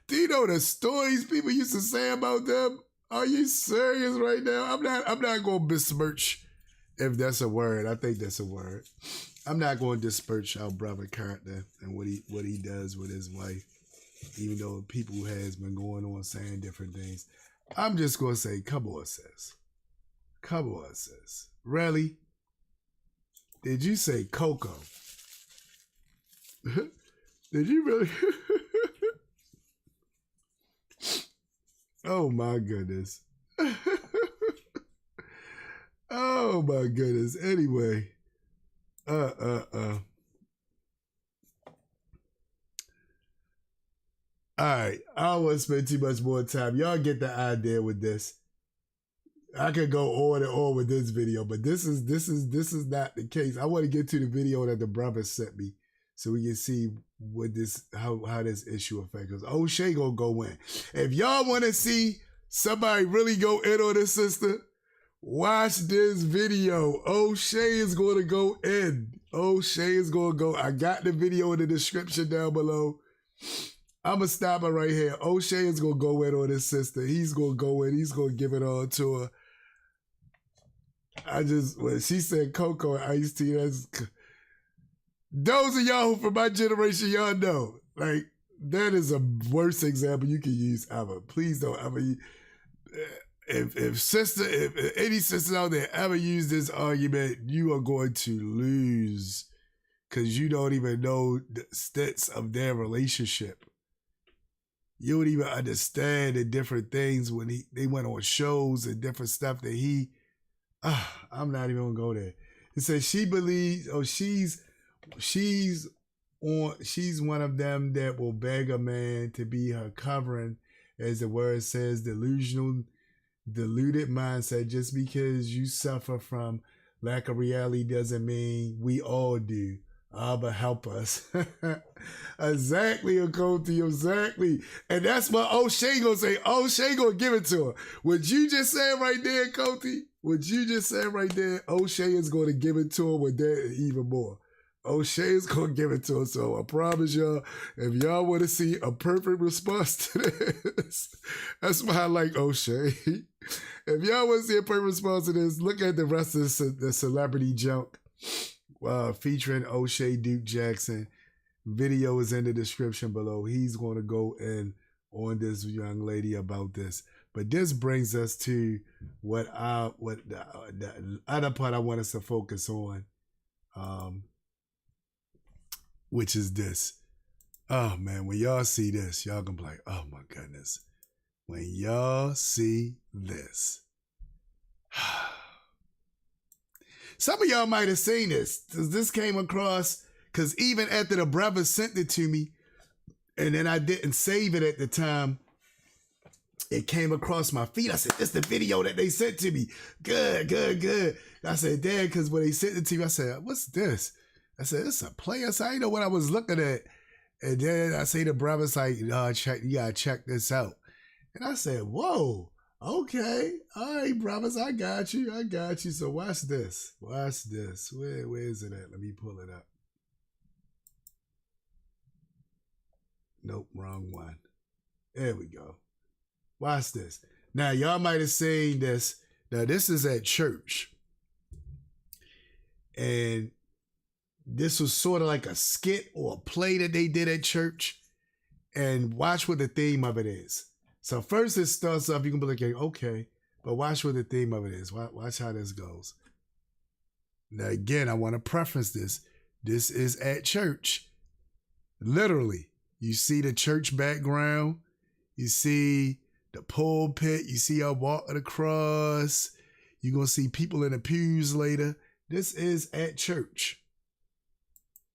do you know the stories people used to say about them? Are you serious right now? I'm not gonna besmirch, if that's a word. I think that's a word. I'm not going to disperse our brother character and what he does with his wife, even though people has been going on saying different things. I'm just going to say, come on, sis. Come on, sis. Really? Did you say Coco? Did you really? Oh my goodness. Oh my goodness. Anyway. All right, I don't want to spend too much more time. Y'all get the idea with this. I could go on and on with this video, but this is not the case. I want to get to the video that the brother sent me so we can see what this how this issue affects us. O'Shea gonna go in. If y'all want to see somebody really go in on this sister, watch this video. O'Shea is going to go in. O'Shea is going to go. I got the video in the description down below. I'm going to stop it right here. O'Shea is going to go in on his sister. He's going to go in. He's going to give it all to her. When she said Coco and Ice Tea, those of y'all who from my generation, y'all know. Like, that is a worst example you can use ever. Please don't ever use. If any sisters out there ever use this argument, you are going to lose because you don't even know the stats of their relationship. You don't even understand the different things when they went on shows and different stuff that I'm not even gonna go there. It says she believes, she's one of them that will beg a man to be her covering, as the word says, deluded mindset. Just because you suffer from lack of reality doesn't mean we all do. Abba, help us. Exactly, Akoti, exactly. And that's what O'Shea gonna say. O'Shea gonna give it to her. What you just said right there, Akoti, what you just said right there, O'Shea is gonna give it to her with that even more. O'Shea is gonna give it to her. So I promise y'all, if y'all want to see a perfect response to this, that's why I like O'Shea. If y'all want to see a perfect response to this, look at the rest of the celebrity junk featuring O'Shea Duke Jackson. Video is in the description below. He's going to go in on this young lady about this. But this brings us to what the other part I want us to focus on, which is this. Oh man, when y'all see this, y'all gonna be like, oh my goodness. When y'all see this. Some of y'all might have seen this. This came across, because even after the brother sent it to me, and then I didn't save it at the time, it came across my feed. I said, this is the video that they sent to me. Good. I said, Dad, because when they sent it to me, I said, what's this? I said, it's a player. So I didn't know what I was looking at. And then I say the brother's like, you gotta check this out. And I said, whoa. Okay, all right, brothers, I got you. So watch this. Where is it at? Let me pull it up. Nope, wrong one. There we go. Watch this. Now, y'all might have seen this. Now, this is at church. And this was sort of like a skit or a play that they did at church. And watch what the theme of it is. So first it starts off, you can be like, okay, but watch what the theme of it is. Watch how this goes. Now again, I want to preference this. This is at church. Literally, you see the church background. You see the pulpit. You see y'all walking across. You're going to see people in the pews later. This is at church.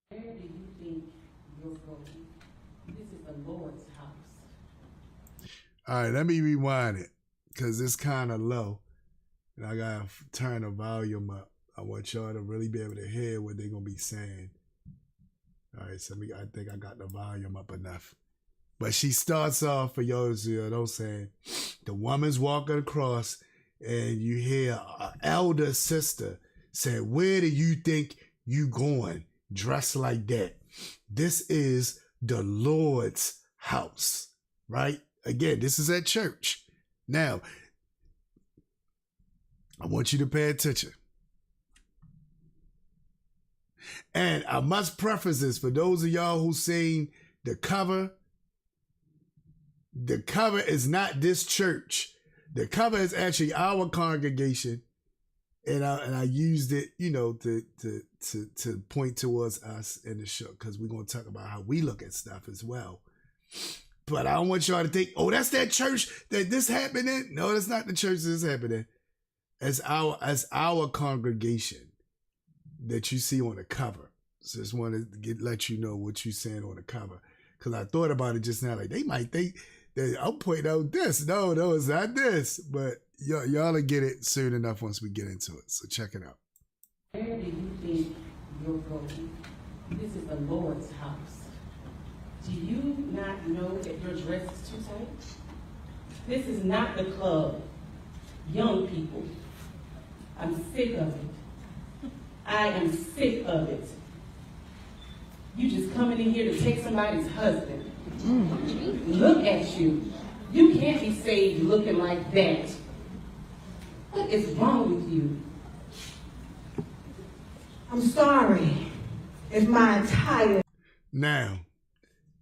Where do you think you're going? This is the Lord's house. All right, let me rewind it because it's kind of low. And I got to turn the volume up. I want y'all to really be able to hear what they're going to be saying. All right, so I think I got the volume up enough. But she starts off, for y'all who don't saying, the woman's walking across and you hear an elder sister say, where do you think you going dressed like that? This is the Lord's house, right? Again, this is at church. Now, I want you to pay attention. And I must preface this for those of y'all who've seen the cover. The cover is not this church. The cover is actually our congregation. And I used it, to point towards us in the show, because we're going to talk about how we look at stuff as well. But I don't want y'all to think, oh, that's that church that this happened in. No, that's not the church this happened in. As our congregation that you see on the cover. So just want to let you know what you're saying on the cover. Because I thought about it just now. Like, they might think that I'm pointing out this. No, it's not this. But y'all will get it soon enough once we get into it. So check it out. Where do you think you're going? This is the Lord's house. Do you not know that your dress is too tight? This is not the club. Young people, I'm sick of it. I am sick of it. You just coming in here to take somebody's husband. Look at you. You can't be saved looking like that. What is wrong with you? I'm sorry if my entire... Now,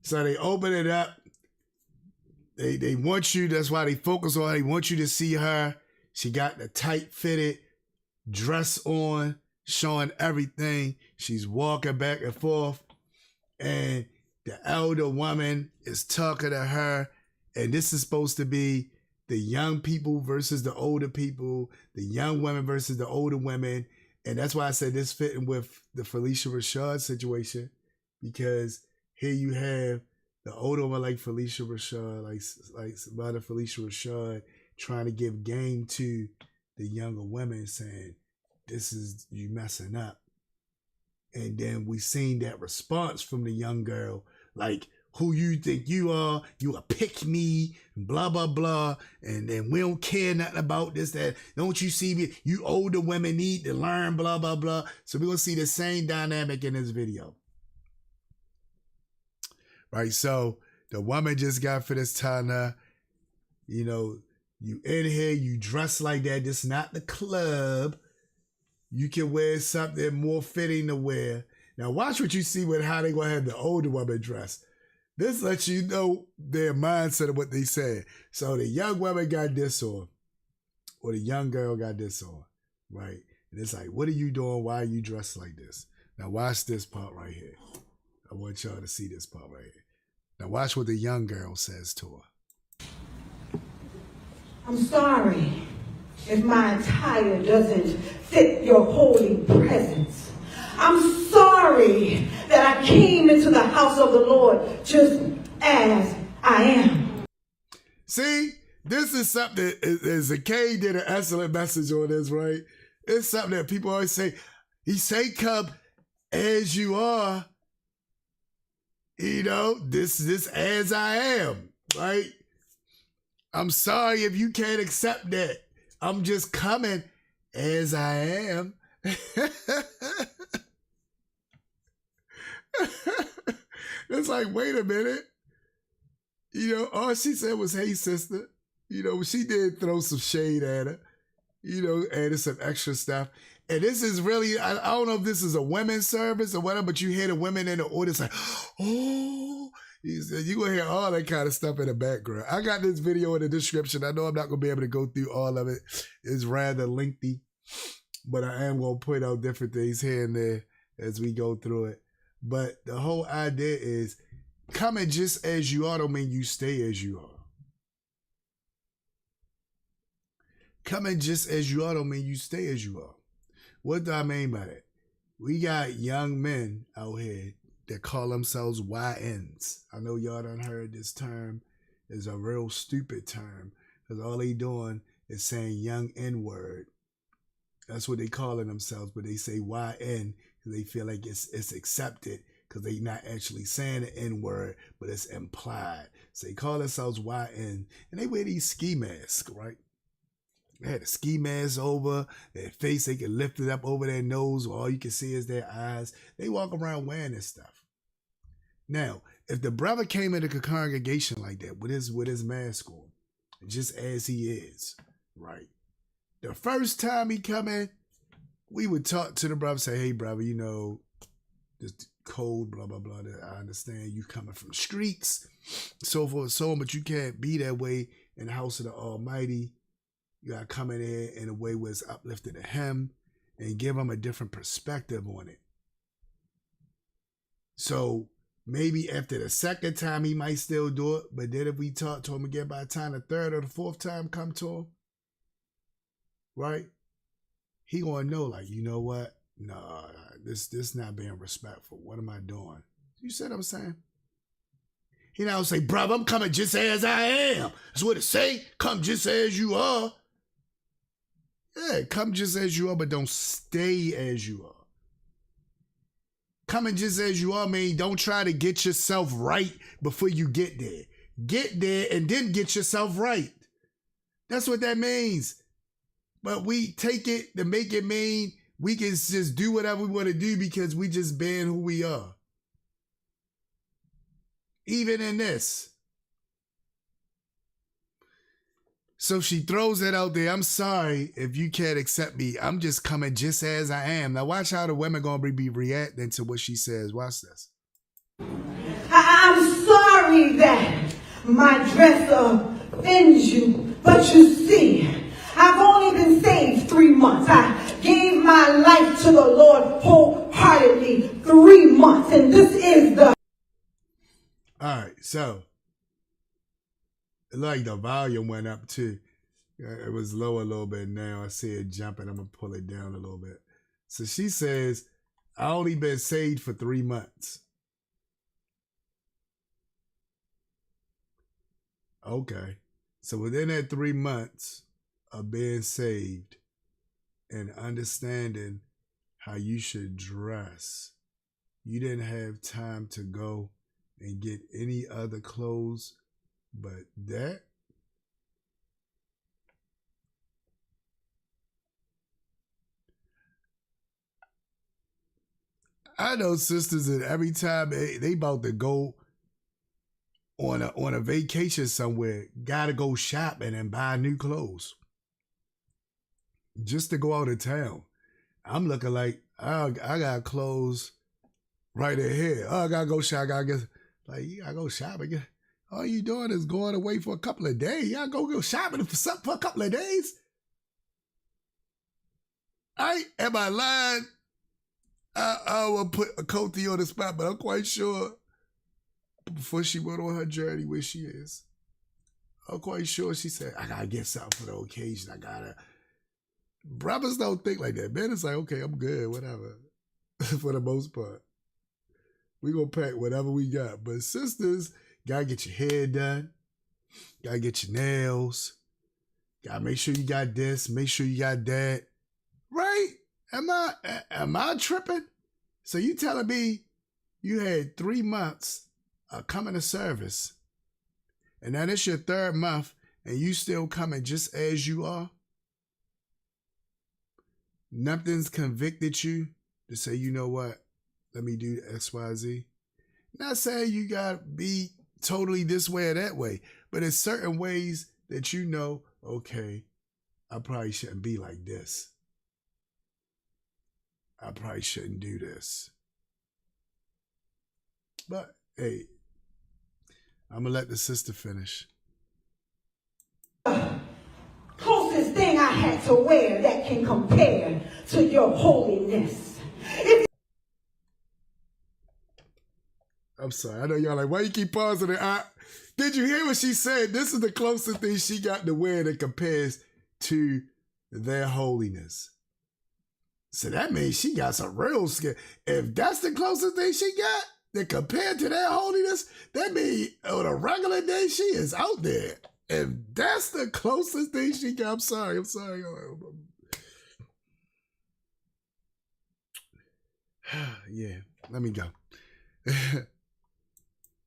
so they open it up. They want you, that's why they focus on her. They want you to see her. She got the tight fitted dress on, showing everything. She's walking back and forth. And the elder woman is talking to her. And this is supposed to be the young people versus the older people, the young women versus the older women. And that's why I said this fitting with the Phylicia Rashad situation, because here you have the older one like Phylicia Rashad, like Mother Phylicia Rashad, trying to give game to the younger women, saying, this is you messing up. And then we seen that response from the young girl, like, who you think you are? You a pick me, blah, blah, blah. And then we don't care nothing about this, that. Don't you see me? You older women need to learn, blah, blah, blah. So we're going to see the same dynamic in this video. Right, so the woman just got finished telling her, you know, you in here, you dress like that. This is not the club. You can wear something more fitting to wear. Now watch what you see with how they going to have the older woman dress. This lets you know their mindset of what they said. So the young woman got this on, or the young girl got this on, right? And it's like, what are you doing? Why are you dressed like this? Now watch this part right here. I want y'all to see this part right here. Now watch what the young girl says to her. I'm sorry if my attire doesn't fit your holy presence. I'm sorry that I came into the house of the Lord just as I am. See, this is something, Zakay did an excellent message on this, right? It's something that people always say, he say, come as you are. You know, this as I am, right? I'm sorry if you can't accept that. I'm just coming as I am. It's like, wait a minute. You know, all she said was, hey, sister. You know, she did throw some shade at her. You know, added some extra stuff. And this is really, I don't know if this is a women's service or whatever, but you hear the women in the audience like, oh, you're going to hear all that kind of stuff in the background. I got this video in the description. I know I'm not going to be able to go through all of it. It's rather lengthy, but I am going to point out different things here and there as we go through it. But the whole idea is coming just as you are don't mean you stay as you are. Coming just as you are don't mean you stay as you are. What do I mean by that? We got young men out here that call themselves YNs. I know y'all done heard this term. It's a real stupid term because all they doing is saying young N-word. That's what they calling themselves, but they say YN because they feel like it's accepted because they not actually saying the N-word, but it's implied. So they call themselves YN, and they wear these ski masks, right? They had a ski mask over their face. They can lift it up over their nose. All you can see is their eyes. They walk around wearing this stuff. Now, if the brother came into a congregation like that with his mask on, just as he is, right? The first time he come in, we would talk to the brother, say, hey, brother, you know, this code, blah, blah, blah. I understand you coming from the streets, so forth and so on, but you can't be that way in the house of the Almighty. You got to come in there in a way where it's uplifted to him and give him a different perspective on it. So maybe after the second time, he might still do it. But then if we talk to him again by the time the third or the fourth time come to him, right? He going to know, like, you know what? No, this not being respectful. What am I doing? You see what I'm saying? He now say, brother, I'm coming just as I am. That's what it say. Come just as you are. Yeah, come just as you are, but don't stay as you are. Coming just as you are mean don't try to get yourself right before you get there. Get there and then get yourself right. That's what that means. But we take it to make it mean we can just do whatever we want to do because we just being who we are. Even in this. So she throws it out there. I'm sorry if you can't accept me. I'm just coming just as I am. Now watch how the women going to be reacting to what she says. Watch this. I'm sorry that my dress offends you, but you see, I've only been saved 3 months. I gave my life to the Lord wholeheartedly 3 months, and this is the... All right, so like the volume went up too. It was low a little bit now. I see it jumping. I'm going to pull it down a little bit. So she says, I only been saved for 3 months. Okay. So within that 3 months of being saved and understanding how you should dress, you didn't have time to go and get any other clothes but that. I know sisters that every time they about to go on a vacation somewhere, gotta go shopping and buy new clothes just to go out of town. I'm looking like I got clothes right ahead. Oh, I gotta go shop. I gotta get like you gotta go shopping. All you doing is going away for a couple of days. Y'all go shopping for something for a couple of days. Am I lying? I will put a Coty on the spot, but I'm quite sure before she went on her journey where she is, I'm quite sure she said, I gotta get something for the occasion. I gotta. Brothers don't think like that. Men is like, okay, I'm good, whatever. For the most part. We gonna pack whatever we got. But sisters, gotta get your hair done. Gotta get your nails. Gotta make sure you got this. Make sure you got that. Right? Am I tripping? So you telling me you had 3 months of coming to service, and now this your 3rd month, and you still coming just as you are? Nothing's convicted you to say, you know what? Let me do XYZ. Not saying you gotta be totally this way or that way, but there's certain ways that you know, okay, I probably shouldn't be like this. I probably shouldn't do this. But hey, I'm gonna let the sister finish. Closest thing I had to wear that can compare to your holiness. I'm sorry. I know y'all like, why you keep pausing it? Did you hear what she said? This is the closest thing she got to wear that compares to their holiness. So that means she got some real skin. If that's the closest thing she got that compared to their holiness, that means on a regular day she is out there. If that's the closest thing she got, I'm sorry. Yeah, let me go. You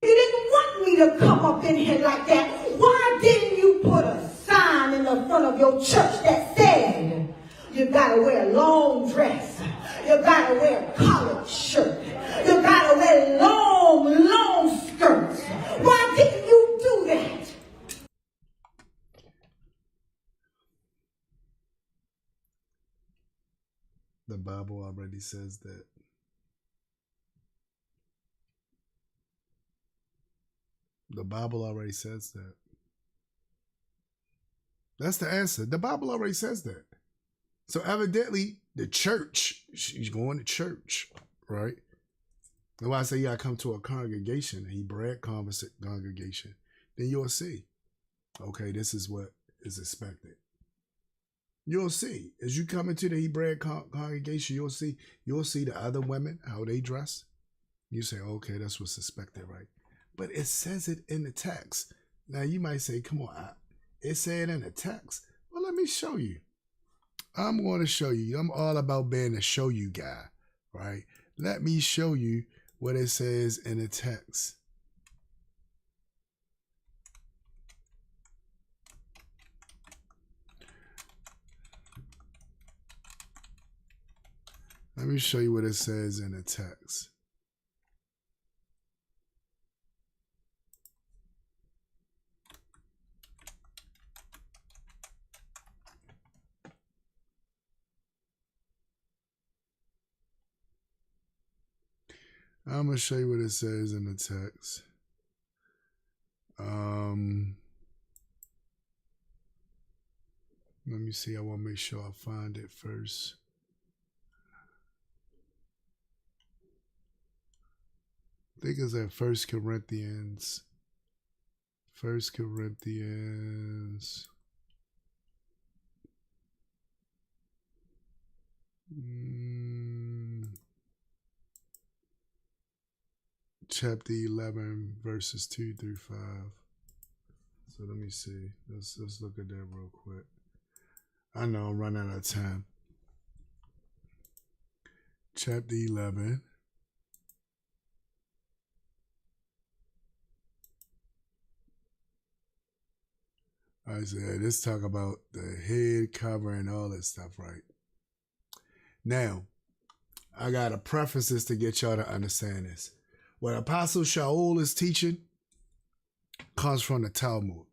didn't want me to come up in here like that. Why didn't you put a sign in the front of your church that said, you gotta wear a long dress, you gotta wear a collared shirt, you gotta wear long skirts? Why didn't you do that? The Bible already says that. The Bible already says that. That's the answer. The Bible already says that. So evidently, the church, she's going to church, right? That's why I say you gotta come to a congregation, a Hebraic congregation. Then you'll see, okay, this is what is expected. You'll see. As you come into the Hebraic congregation, you'll see the other women, how they dress. You say, okay, that's what's expected, right? But it says it in the text. Now you might say, come on, it said in the text. Well, let me show you. I'm going to show you. I'm all about being a show you guy, right? let me show you what it says in the text. Let me show you what it says in the text. I'm going to show you what it says in the text. Let me see. I want to make sure I find it first. I think it's at 1 Corinthians. 1 Corinthians. Chapter 11, verses 2 through 5. So let me see. Let's look at that real quick. I know I'm running out of time. Chapter 11. I said, let's talk about the head cover and all that stuff, right? Now, I got to preface this to get y'all to understand this. What Apostle Shaul is teaching comes from the Talmud.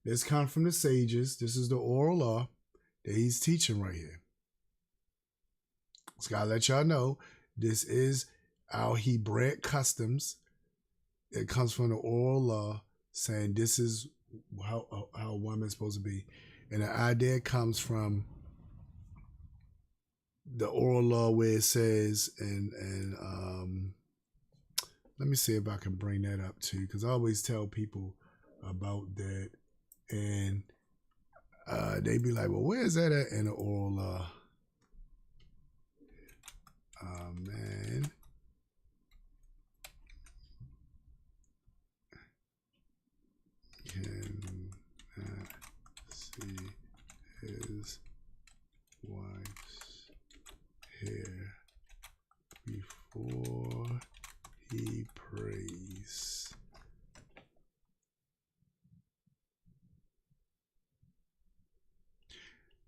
This comes from the sages. This is the oral law that he's teaching right here. So I gotta let y'all know, this is our Hebraic customs. It comes from the oral law saying this is how a woman's supposed to be. And the idea comes from the oral law where it says, and let me see if I can bring that up too, because I always tell people about that, and they be like, well, where is that at in the oral law? Man. Can see his wife's hair before he prays.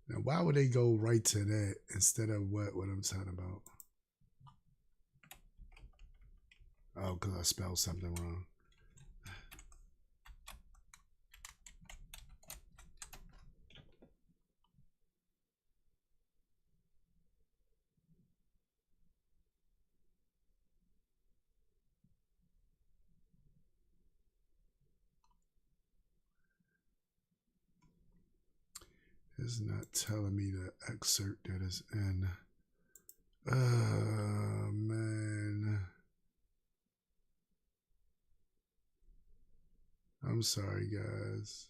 Now, why would they go right to that instead of what I'm talking about? Oh, because I spelled something wrong. It's not telling me the excerpt that is in. Man. I'm sorry, guys.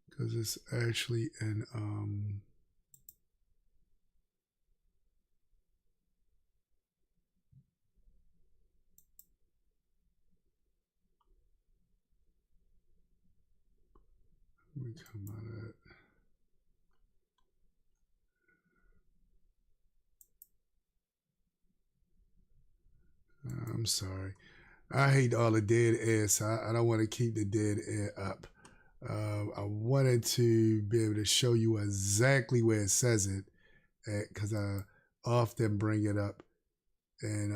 Because it's actually in, let me come out of that. I'm sorry. I hate all the dead air, so I don't want to keep the dead air up. I wanted to be able to show you exactly where it says it, because I often bring it up, and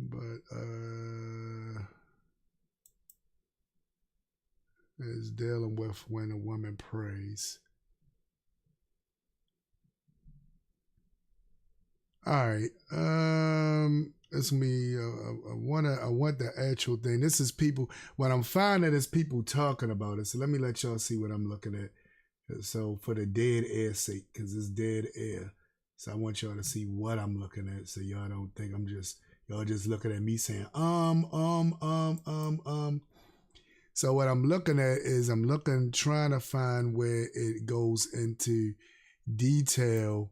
but it's dealing with when a woman prays. All right, it's me. I want the actual thing. This is people. What I'm finding is people talking about it. So let me let y'all see what I'm looking at. So for the dead air sake, because it's dead air. So I want y'all to see what I'm looking at, so y'all don't think I'm just Y'all just looking at me saying, So what I'm looking at is trying to find where it goes into detail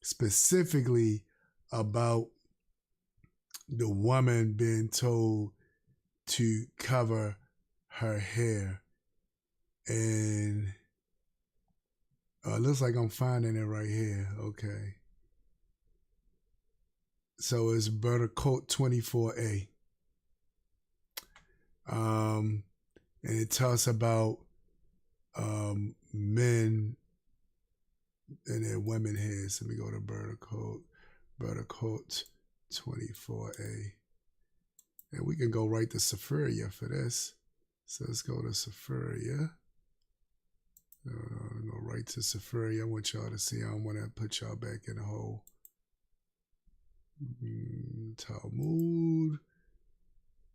specifically about the woman being told to cover her hair. And it looks like I'm finding it right here. Okay. So it's Bertocott 24A. And it talks about men and their women hair. So let me go to Bertocott 24A. And we can go right to Sephiria for this. So let's go to Sephiria. Go right to Sephiria. I want y'all to see. I don't want to put y'all back in the hole. Talmud.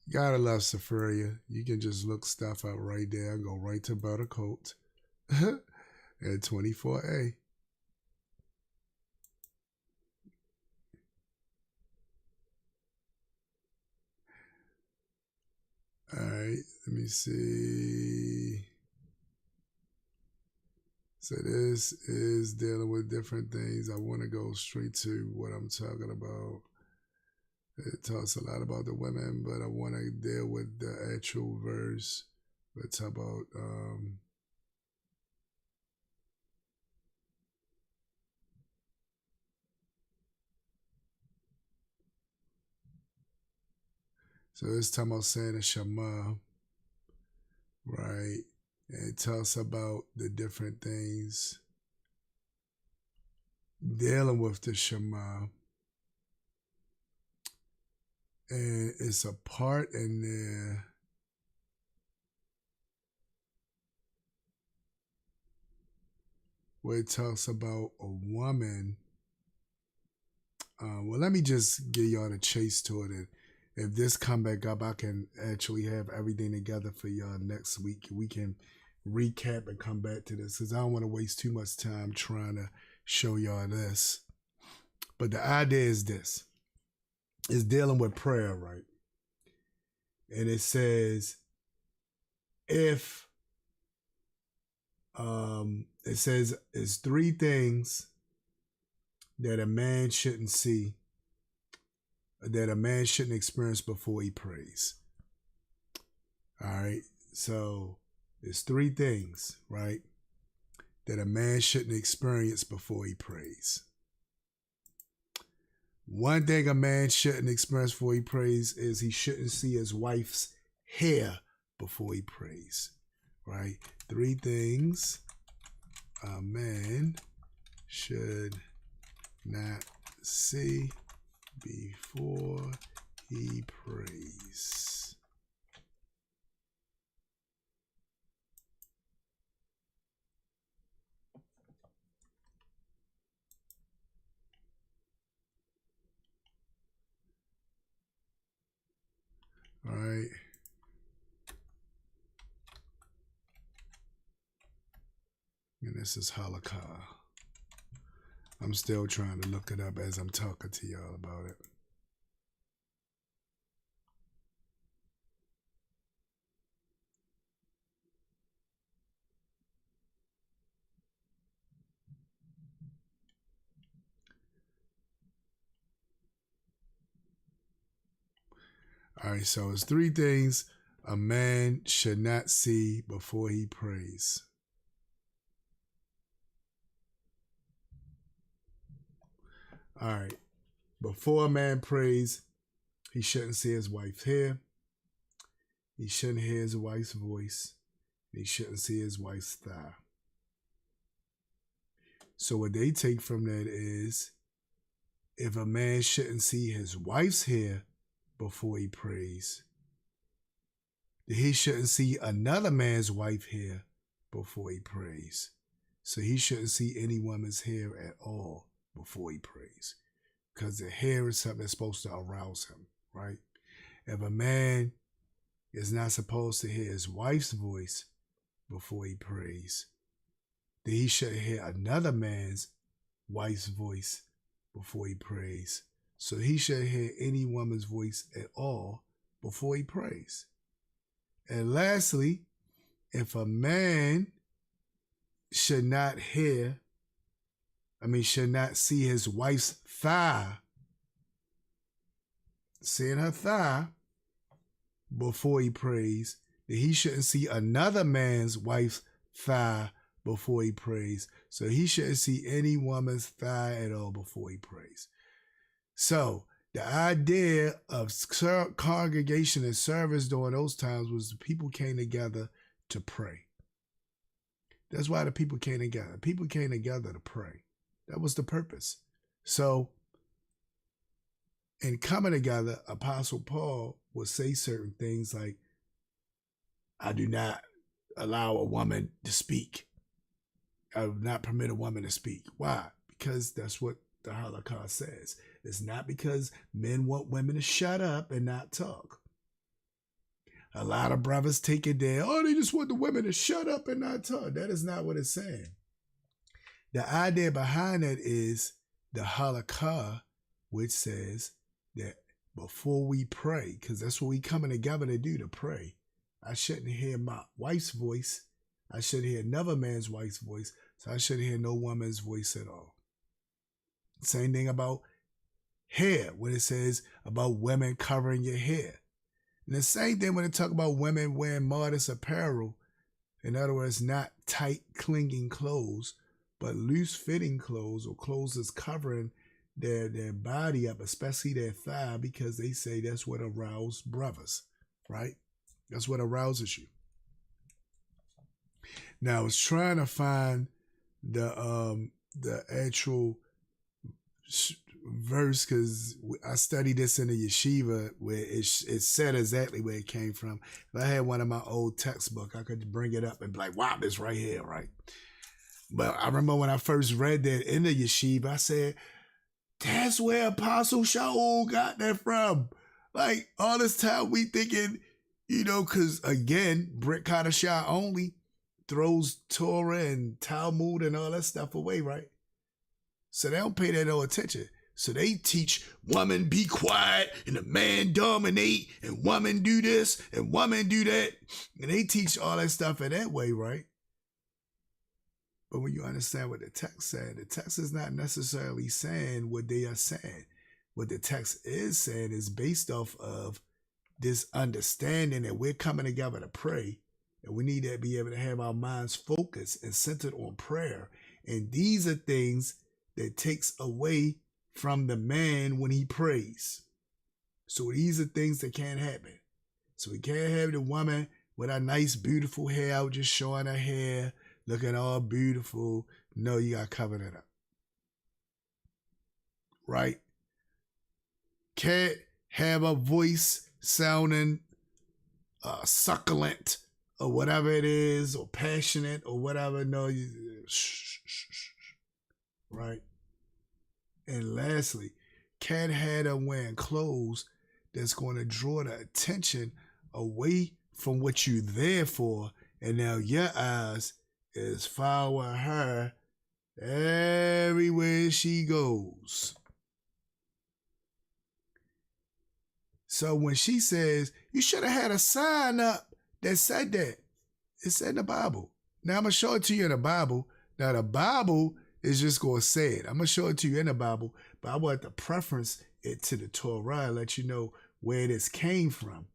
Gotta love Sephiria. You can just look stuff up right there and go right to Bertocott at 24A. All right, let me see. So this is dealing with different things. I want to go straight to what I'm talking about. It talks a lot about the women, but I want to deal with the actual verse. Let's talk about so it's talking about saying a Shema, right? And it talks about the different things dealing with the Shema. And it's a part in there where it talks about a woman. Well, let me just give y'all the chase to it. And if this come back up, I can actually have everything together for y'all next week. We can recap and come back to this because I don't want to waste too much time trying to show y'all this. But the idea is this. It's dealing with prayer, right? And it says, it's three things that a man shouldn't see, that a man shouldn't experience before he prays. All right. So it's three things, right, that a man shouldn't experience before he prays. One thing a man shouldn't experience before he prays is he shouldn't see his wife's hair before he prays, right? Three things a man should not see before he prays. All right. And this is halakha. I'm still trying to look it up as I'm talking to y'all about it. All right, so it's three things a man should not see before he prays. All right, before a man prays, he shouldn't see his wife's hair. He shouldn't hear his wife's voice. He shouldn't see his wife's thigh. So what they take from that is, if a man shouldn't see his wife's hair before he prays, then he shouldn't see another man's wife's hair before he prays. So he shouldn't see any woman's hair at all before he prays, because the hair is something that's supposed to arouse him, right? If a man is not supposed to hear his wife's voice before he prays, then he shouldn't hear another man's wife's voice before he prays, So he shouldn't hear any woman's voice at all before he prays. And lastly, if a man should not see his wife's thigh, seeing her thigh before he prays, then he shouldn't see another man's wife's thigh before he prays. So he shouldn't see any woman's thigh at all before he prays. So the idea of congregation and service during those times was the people came together to pray. That's why the people came together. People came together to pray. That was the purpose. So in coming together, Apostle Paul would say certain things like, I do not allow a woman to speak. I will not permit a woman to speak. Why? Because that's what the Holocaust says. It's not because men want women to shut up and not talk. A lot of brothers take it there, they just want the women to shut up and not talk. That is not what it's saying. The idea behind it is the Holocaust, which says that before we pray, because that's what we coming together to do, to pray, I shouldn't hear my wife's voice. I shouldn't hear another man's wife's voice. So I shouldn't hear no woman's voice at all. Same thing about hair, when it says about women covering your hair. And the same thing when it talk about women wearing modest apparel. In other words, not tight, clinging clothes, but loose-fitting clothes or clothes that's covering their body up, especially their thigh, because they say that's what arouses brothers, right? That's what arouses you. Now, I was trying to find the actual verse, because I studied this in the yeshiva where it said exactly where it came from. If I had one of my old textbooks, I could bring it up and be like, wow, it's right here, right? But I remember when I first read that in the yeshiva, I said, that's where Apostle Shaul got that from. Like, all this time we thinking, because again, Brit Kadashah only throws Torah and Talmud and all that stuff away, right? So they don't pay that no attention. So they teach woman be quiet and a man dominate and woman do this and woman do that. And they teach all that stuff in that way, right? But when you understand what the text said, the text is not necessarily saying what they are saying. What the text is saying is based off of this understanding that we're coming together to pray. And we need to be able to have our minds focused and centered on prayer. And these are things that takes away from the man when he prays. So these are things that can't happen. So we can't have the woman with her nice, beautiful hair out, just showing her hair, looking all beautiful. No, you got to cover that up. Right? Can't have a voice sounding succulent or whatever it is, or passionate or whatever. No, shh. Right? And lastly, can't have her wearing clothes that's going to draw the attention away from what you're there for. And now your eyes is following her everywhere she goes. So when she says, you should have had a sign up that said that, it said in the Bible. Now I'm going to show it to you in the Bible. Now the Bible is just going to say it. I'm going to show it to you in the Bible, but I want to preference it to the Torah and let you know where this came from.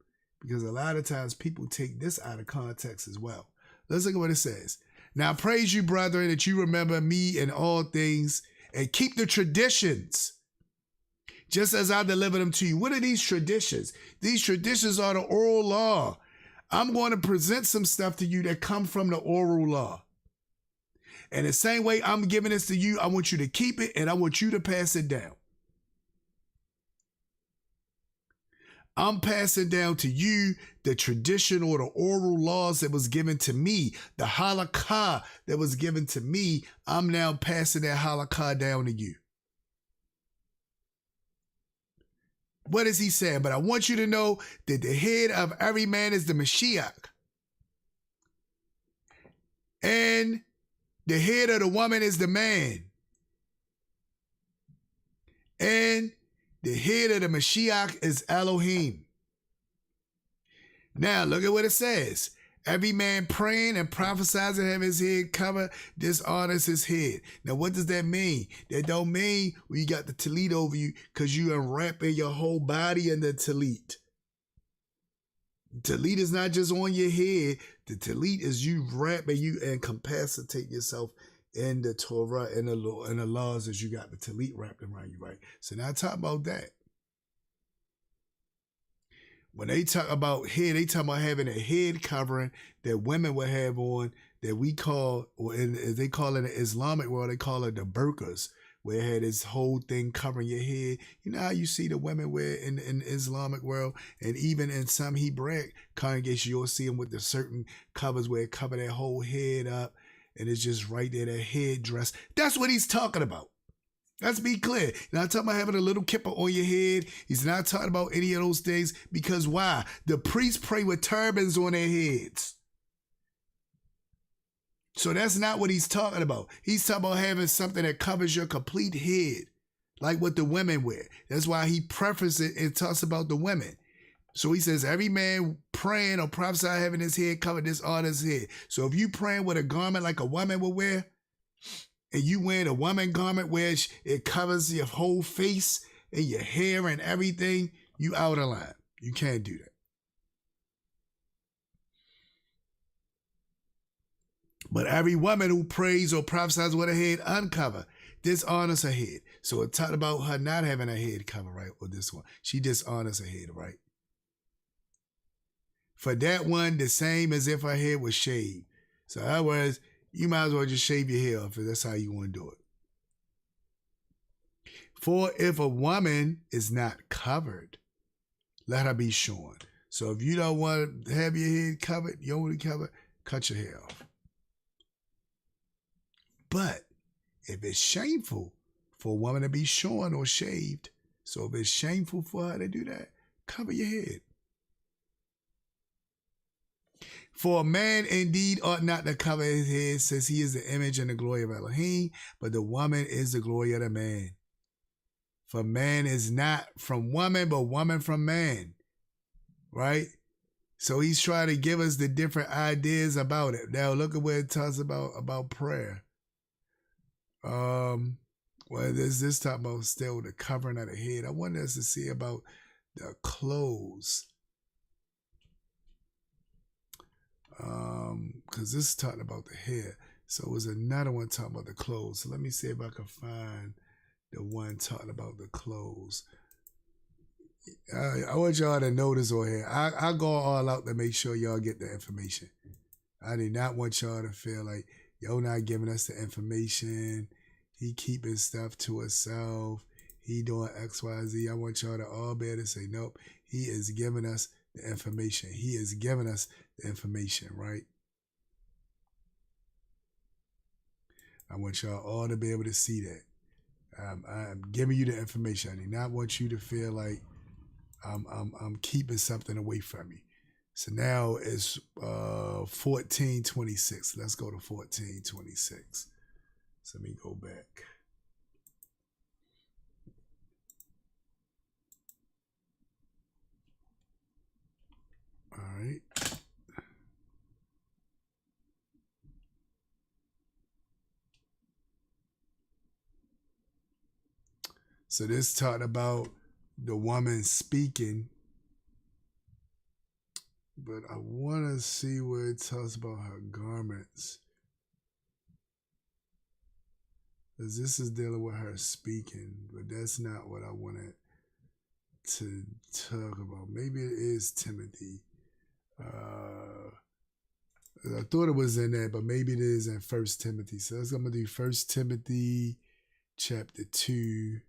Because a lot of times people take this out of context as well. Let's look at what it says. Now praise you, brethren, that you remember me in all things and keep the traditions, just as I delivered them to you. What are these traditions? These traditions are the oral law. I'm going to present some stuff to you that come from the oral law. And the same way I'm giving this to you, I want you to keep it and I want you to pass it down. I'm passing down to you the tradition or the oral laws that was given to me, the halakha that was given to me. I'm now passing that halakha down to you. What is he saying? But I want you to know that the head of every man is the Mashiach. And the head of the woman is the man. And The head of the Mashiach is Elohim. Now, look at what it says. Every man praying and prophesying to have his head covered dishonors his head. Now, what does that mean? That don't mean when you got the tallit over you because you unwrapping your whole body in the tallit. Tallit is not just on your head. The tallit is you wrapping, you incapacitate yourself in the Torah and the laws as you got the tallit wrapped around you, right? So now talk about that. When they talk about head, they talk about having a head covering that women would have on that we call, or as they call it in the Islamic world, they call it the burqas, where it had this whole thing covering your head. You know how you see the women wear in the Islamic world, and even in some Hebraic congregations, you'll see them with the certain covers where it cover their whole head up, and it's just right there, that head dress. That's what he's talking about. Let's be clear. He's not talking about having a little kippah on your head. He's not talking about any of those things. Because why? The priests pray with turbans on their heads. So that's not what he's talking about. He's talking about having something that covers your complete head, like what the women wear. That's why he prefaces it and talks about the women. So he says, every man praying or prophesying having his head covered dishonors his head. So if you praying with a garment like a woman would wear, and you wear a woman garment where it covers your whole face and your hair and everything, you out of line. You can't do that. But every woman who prays or prophesies with her head uncovered dishonors her head. So it talked about her not having her head covered, right? Or this one. She dishonors her head, right? For that one, the same as if her head was shaved. So in other words, you might as well just shave your hair off if that's how you want to do it. For if a woman is not covered, let her be shorn. So if you don't want to have your head covered, you don't want to cover, cut your hair off. But if it's shameful for a woman to be shorn or shaved, so if it's shameful for her to do that, cover your head. For a man indeed ought not to cover his head, since he is the image and the glory of Elohim, but the woman is the glory of the man. For man is not from woman, but woman from man. Right? So he's trying to give us the different ideas about it. Now look at where it talks about prayer. Well, there's this talk about still the covering of the head. I want us to see about the clothes. Because this is talking about the hair. So it was another one talking about the clothes. So let me see if I can find the one talking about the clothes. I want y'all to notice on here. I go all out to make sure y'all get the information. I do not want y'all to feel like y'all not giving us the information. He keeping stuff to himself. He doing X, Y, Z. I want y'all to all be able to say, nope, he is giving us the information. He is giving us the information, right? I want y'all all to be able to see that. I'm giving you the information. I do not want you to feel like I'm keeping something away from you. So now it's 1426. Let's go to 1426. So let me go back. All right. So this talked about the woman speaking, but I want to see where it talks about her garments. Because this is dealing with her speaking, but that's not what I wanted to talk about. Maybe it is Timothy. I thought it was in there, but maybe it is in 1 Timothy. So I'm going to do 1 Timothy chapter 2.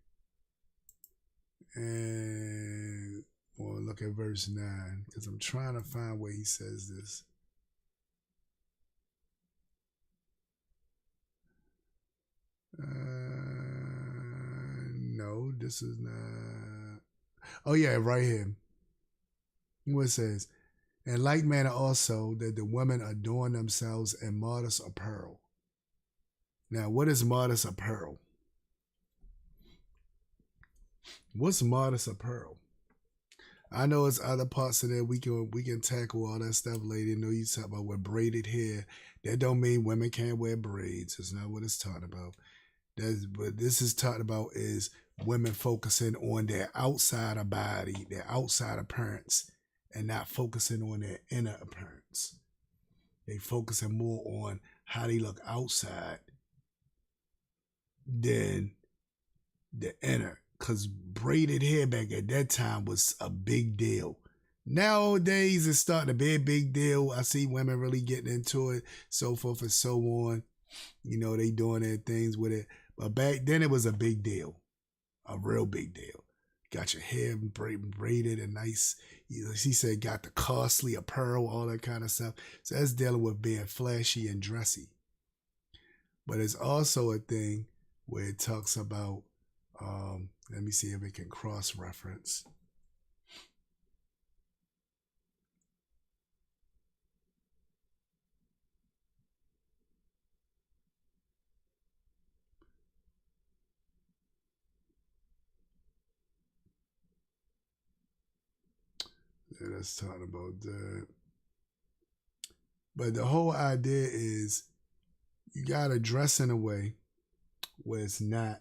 And we'll look at verse 9, because I'm trying to find where he says this. No, this is not. Oh yeah, right here. What it says, in like manner also that the women adorn themselves in modest apparel. Now, what is modest apparel? What's modest apparel? I know it's other parts of that we can tackle all that stuff later. I know you talk about with braided hair. That don't mean women can't wear braids. It's not what it's talking about. But this is talking about is women focusing on their outside body, their outside appearance, and not focusing on their inner appearance. They focusing more on how they look outside than the inner. Because braided hair back at that time was a big deal. Nowadays, it's starting to be a big deal. I see women really getting into it, so forth and so on. You know, they doing their things with it. But back then, it was a big deal. A real big deal. Got your hair braided and nice. She said got the costly apparel, all that kind of stuff. So that's dealing with being flashy and dressy. But it's also a thing where it talks about, let me see if it can cross-reference. Yeah, let's talk about that. But the whole idea is you got to dress in a way where it's not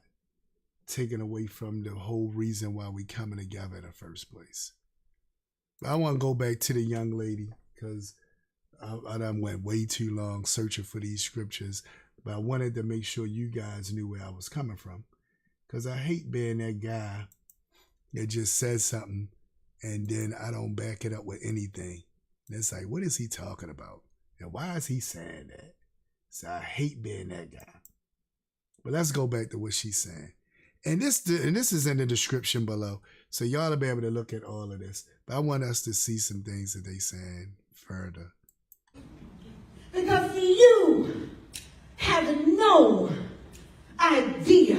taken away from the whole reason why we coming together in the first place. But I want to go back to the young lady because I done went way too long searching for these scriptures. But I wanted to make sure you guys knew where I was coming from. Because I hate being that guy that just says something and then I don't back it up with anything. And it's like, what is he talking about? And why is he saying that? So I hate being that guy. But let's go back to what she's saying. And this is in the description below. So y'all will be able to look at all of this. But I want us to see some things that they saying further. Because you have no idea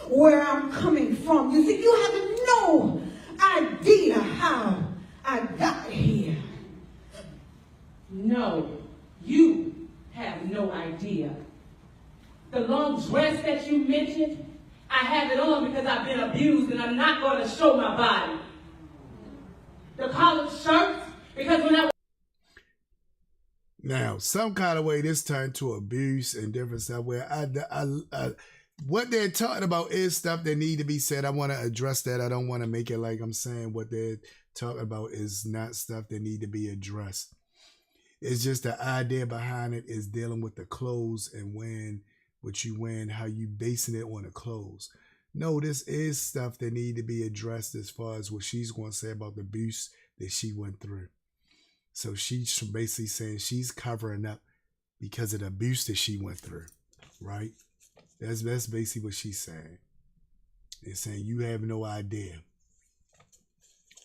where I'm coming from. You see, you have no idea how I got here. No, you have no idea. The long dress that you mentioned, I have it on because I've been abused and I'm not going to show my body. The collared shirts, because when I was... Now, some kind of way this turned to abuse and different stuff where what they're talking about is stuff that need to be said. I want to address that. I don't want to make it like I'm saying what they're talking about is not stuff that need to be addressed. It's just the idea behind it is dealing with the clothes and when what you wearing, how you basing it on the clothes. No, this is stuff that need to be addressed as far as what she's going to say about the abuse that she went through. So she's basically saying she's covering up because of the abuse that she went through, right? That's basically what she's saying. It's saying you have no idea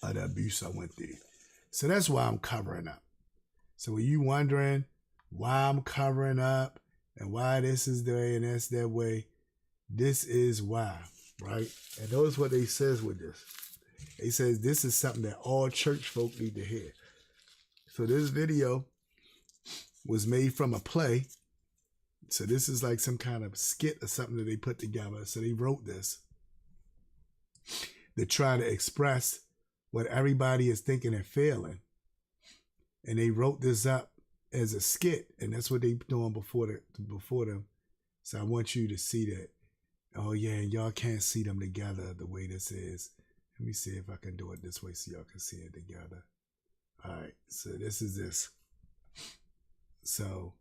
of the abuse I went through. So that's why I'm covering up. So are you wondering why I'm covering up and why this is the way and that's that way? This is why, right? And notice what they says with this. They says this is something that all church folk need to hear. So this video was made from a play. So this is like some kind of skit or something that they put together. So they wrote this to try to express what everybody is thinking and feeling. And they wrote this up as a skit, and that's what they doing before them. So I want you to see that. Oh yeah, and y'all can't see them together the way this is. Let me see if I can do it this way so y'all can see it together. All right, so this is this. So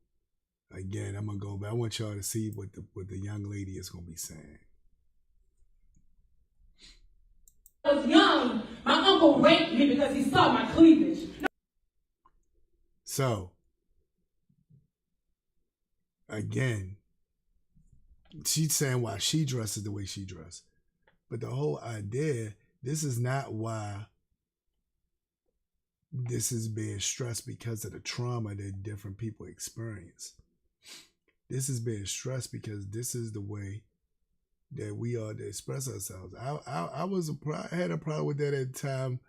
again, I'm gonna go back. I want y'all to see what the young lady is gonna be saying. I was young, my uncle raped me because he saw my cleavage. So again, she's saying why she dresses the way she dresses. But the whole idea, this is not why this is being stressed because of the trauma that different people experience. This is being stressed because this is the way that we are to express ourselves. I had a problem with that at the time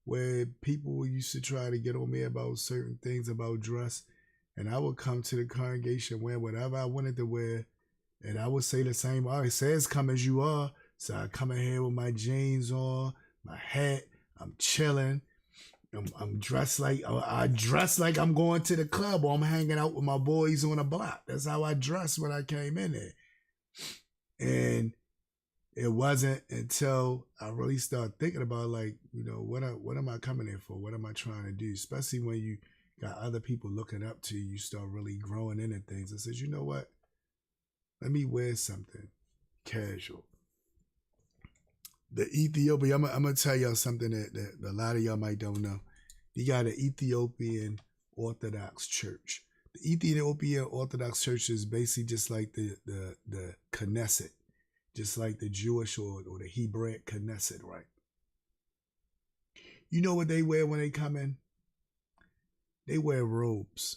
where people used to try to get on me about certain things about dress. And I would come to the congregation wearing whatever I wanted to wear. And I would say the same, all right, say as come as you are. So I come in here with my jeans on, my hat, I'm chilling. I'm dressed like I dress like I'm going to the club or I'm hanging out with my boys on the block. That's how I dressed when I came in there. And it wasn't until I really started thinking about, like, you know, what am I coming in for? What am I trying to do? Especially when you got other people looking up to you, you start really growing into things. I said, you know what? Let me wear something casual. The Ethiopian, I'm gonna tell y'all something that a lot of y'all might don't know. You got an Ethiopian Orthodox Church. The Ethiopian Orthodox Church is basically just like the Knesset, just like the Jewish or the Hebraic Knesset, right? You know what they wear when they come in? They wear robes.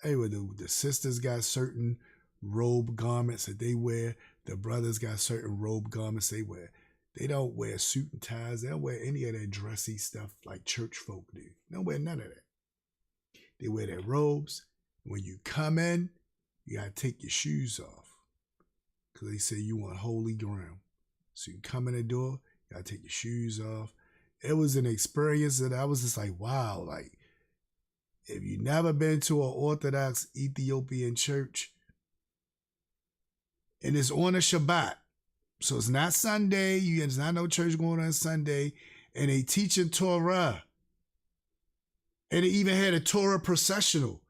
Anyway, the sisters got certain robe garments that they wear. The brothers got certain robe garments they wear. They don't wear suit and ties. They don't wear any of that dressy stuff like church folk do. They don't wear none of that. They wear their robes. When you come in, you got to take your shoes off because they say you on holy ground. So you come in the door, you got to take your shoes off. It was an experience that I was just like, wow, like, if you've never been to an Orthodox Ethiopian church, and it's on a Shabbat, so it's not Sunday, there's not no church going on Sunday, and they teaching Torah. And they even had a Torah processional,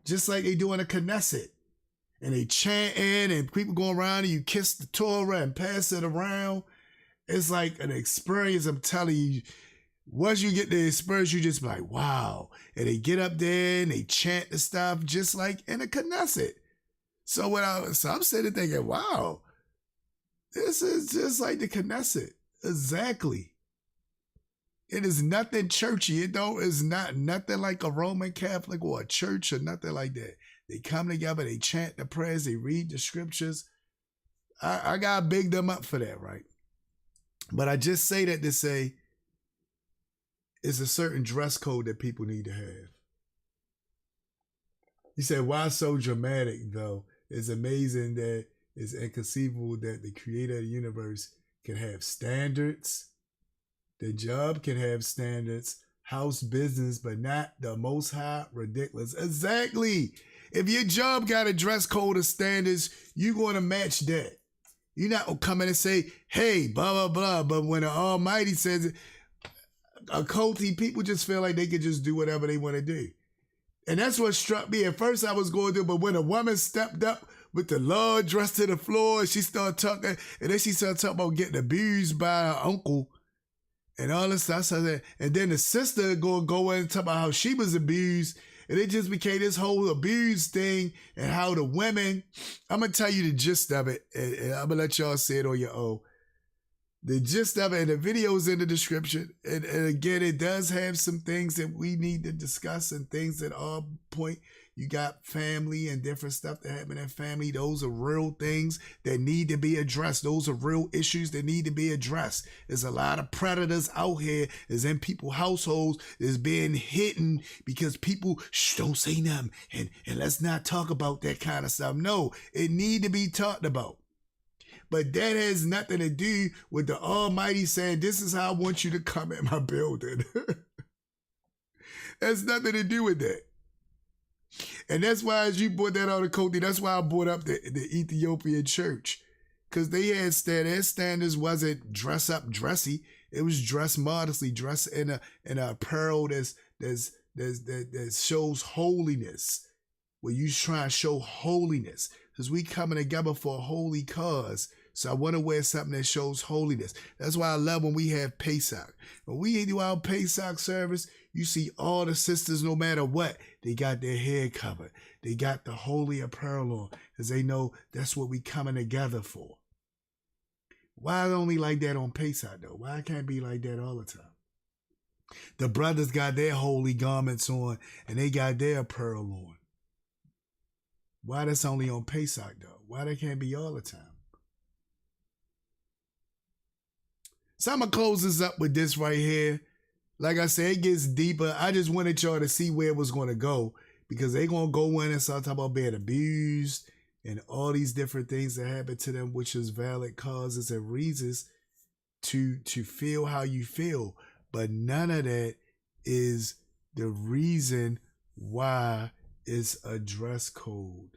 just like they do in a Knesset. And they chanting, and people go around, and you kiss the Torah and pass it around. It's like an experience, I'm telling you. Once you get the experience, you just be like, wow. And they get up there, and they chant the stuff just like in a Knesset. So I'm sitting thinking, wow, this is just like the Knesset. Exactly. It is nothing churchy. It's not nothing like a Roman Catholic or a church or nothing like that. They come together, they chant the prayers, they read the scriptures. I gotta big them up for that, right? But I just say that to say it's a certain dress code that people need to have. You said, why so dramatic though? It's amazing that it's inconceivable that the creator of the universe can have standards. The job can have standards, house business, but not the most high, ridiculous. Exactly. If your job got a dress code of standards, you're going to match that. You're not going to come in and say, hey, blah, blah, blah. But when the Almighty says it, a culty, people just feel like they can just do whatever they want to do. And that's what struck me. At first I was going to, but when a woman stepped up with the Lord dressed to the floor, she started talking, and then she started talking about getting abused by her uncle and all this stuff. And then the sister go in and talk about how she was abused. And it just became this whole abuse thing and how the women, I'm going to tell you the gist of it. And I'm going to let y'all say it on your own. The gist of it, and the video is in the description. And again, it does have some things that we need to discuss and things that are point. You got family and different stuff that happen in family. Those are real things that need to be addressed. Those are real issues that need to be addressed. There's a lot of predators out here is in people's households is being hidden because people don't say nothing. And let's not talk about that kind of stuff. No, it need to be talked about. But that has nothing to do with the Almighty saying, this is how I want you to come in my building. That's nothing to do with that. And that's why, as you brought that out of Cody, that's why I brought up the Ethiopian church. Because they had their standards wasn't dress up dressy. It was dress modestly, dress in a apparel that shows holiness. Where you try to show holiness. Because we coming together for a holy cause. So I want to wear something that shows holiness. That's why I love when we have Pesach. When we do our Pesach service, you see all the sisters, no matter what, they got their hair covered. They got the holy apparel on. Because they know that's what we coming together for. Why only like that on Pesach though? Why can't it be like that all the time? The brothers got their holy garments on and they got their apparel on. Why that's only on Pesach though? Why that can't be all the time? So I'm going to close this up with this right here. Like I said, it gets deeper. I just wanted y'all to see where it was going to go because they going to go in and start talking about being abused and all these different things that happen to them, which is valid causes and reasons to feel how you feel. But none of that is the reason why it's a dress code.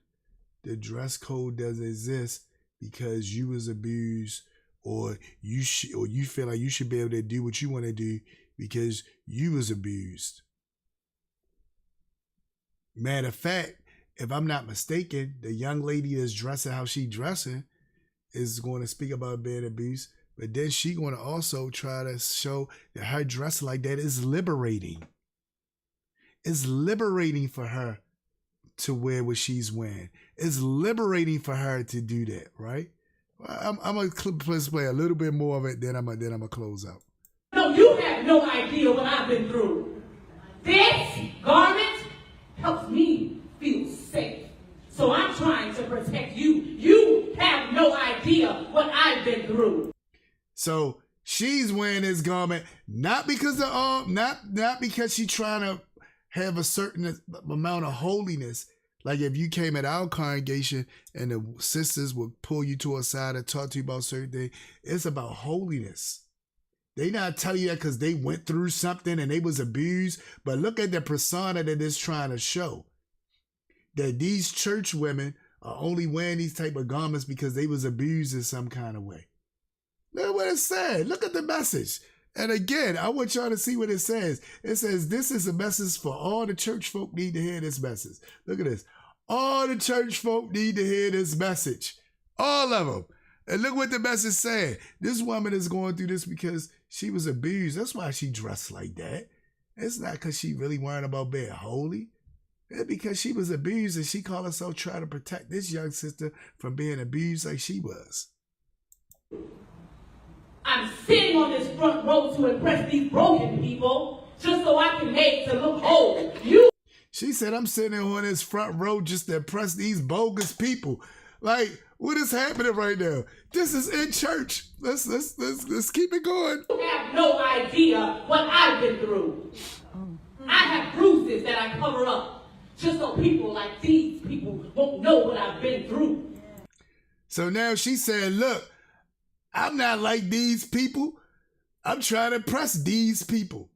The dress code doesn't exist because you was abused, or you feel like you should be able to do what you want to do because you was abused. Matter of fact, if I'm not mistaken, the young lady that's dressing how she dressing is going to speak about being abused, but then she going to also try to show that her dress like that is liberating. It's liberating for her to wear what she's wearing. It's liberating for her to do that, right? I'm gonna play a little bit more of it, then I'm gonna close out. No, you have no idea what I've been through. This garment helps me feel safe. So I'm trying to protect you. You have no idea what I've been through. So she's wearing this garment not because of not because she's trying to have a certain amount of holiness. Like if you came at our congregation and the sisters would pull you to a side and talk to you about certain things, it's about holiness. They not telling you that because they went through something and they was abused, but look at the persona that it's trying to show. That these church women are only wearing these type of garments because they was abused in some kind of way. Look at what it said. Look at the message. And again, I want y'all to see what it says. It says, this is a message for all the church folk need to hear this message. Look at this. All the church folk need to hear this message. All of them. And look what the message said. This woman is going through this because she was abused. That's why she dressed like that. It's not because she really worried about being holy. It's because she was abused and she called herself trying to protect this young sister from being abused like she was. I'm sitting on this front row to impress these broken people just so I can make to look whole. She said, I'm sitting on this front row just to impress these bogus people. Like, what is happening right now? This is in church. Let's keep it going. You have no idea what I've been through. I have bruises that I cover up just so people like these people won't know what I've been through. So now she said, look, I'm not like these people. I'm trying to impress these people.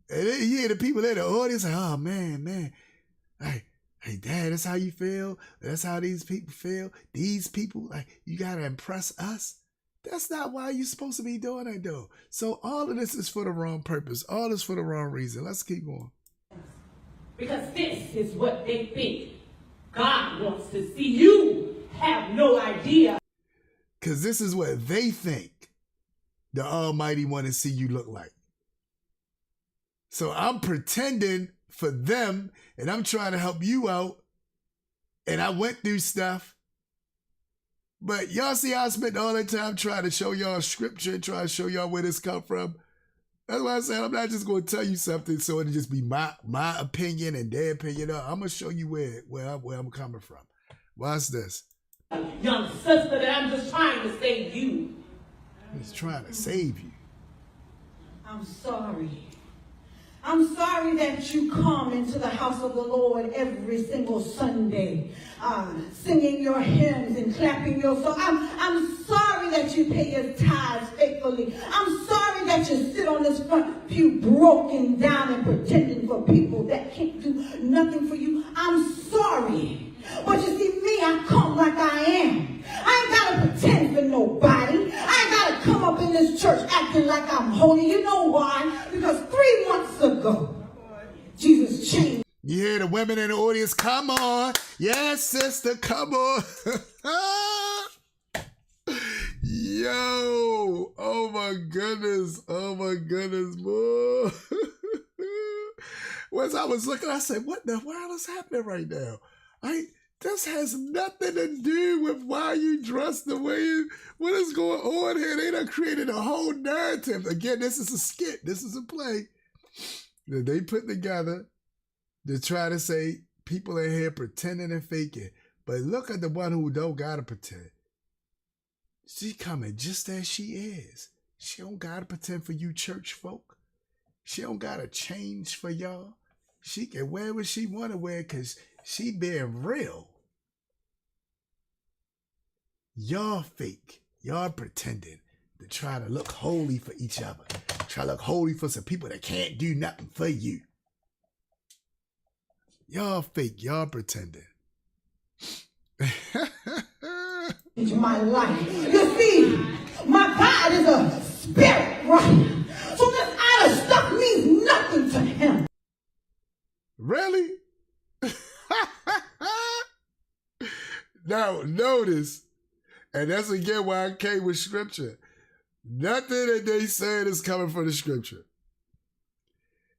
And then you hear the people in the audience like, oh, man. Hey, Dad, that's how you feel? That's how these people feel? These people, like, you got to impress us? That's not why you're supposed to be doing that, though. So all of this is for the wrong purpose. All this for the wrong reason. Let's keep going. Because this is what they think. God wants to see. You have no idea. Because this is what they think the Almighty want to see you look like. So I'm pretending for them, and I'm trying to help you out, and I went through stuff. But y'all see how I spent all that time trying to show y'all scripture, trying to show y'all where this come from. That's why I said I'm not just going to tell you something so it'll just be my opinion and their opinion. No, I'm going to show you where I'm coming from. Watch this. Young sister, that I'm just trying to save you. He's trying to save you. I'm sorry. I'm sorry that you come into the house of the Lord every single Sunday, singing your hymns and clapping your songs. I'm sorry that you pay your tithes faithfully. I'm sorry that you sit on this front pew broken down and pretending for people that can't do nothing for you. I'm sorry. But you see, me, I come like I am. I ain't got to pretend for nobody. I ain't got to come up in this church acting like I'm holy. You know why? Because 3 months ago, Jesus changed. You hear the women in the audience? Come on. Yes, sister, come on. Yo. Oh, my goodness. Oh, my goodness, boy. As I was looking, I said, what the world is happening right now? This has nothing to do with why you dress the way you... What is going on here? They done created a whole narrative. Again, this is a skit. This is a play that they put together to try to say people in here pretending and faking. But look at the one who don't gotta pretend. She coming just as she is. She don't gotta pretend for you church folk. She don't gotta change for y'all. She can wear what she wanna wear because she being real. Y'all fake. Y'all pretending to try to look holy for each other. Try to look holy for some people that can't do nothing for you. Y'all fake. Y'all pretending. Into my life. You see, my God is a spirit, right? So this other stuff means nothing to him. Really? Now, notice, and that's again why I came with scripture. Nothing that they said is coming from the scripture.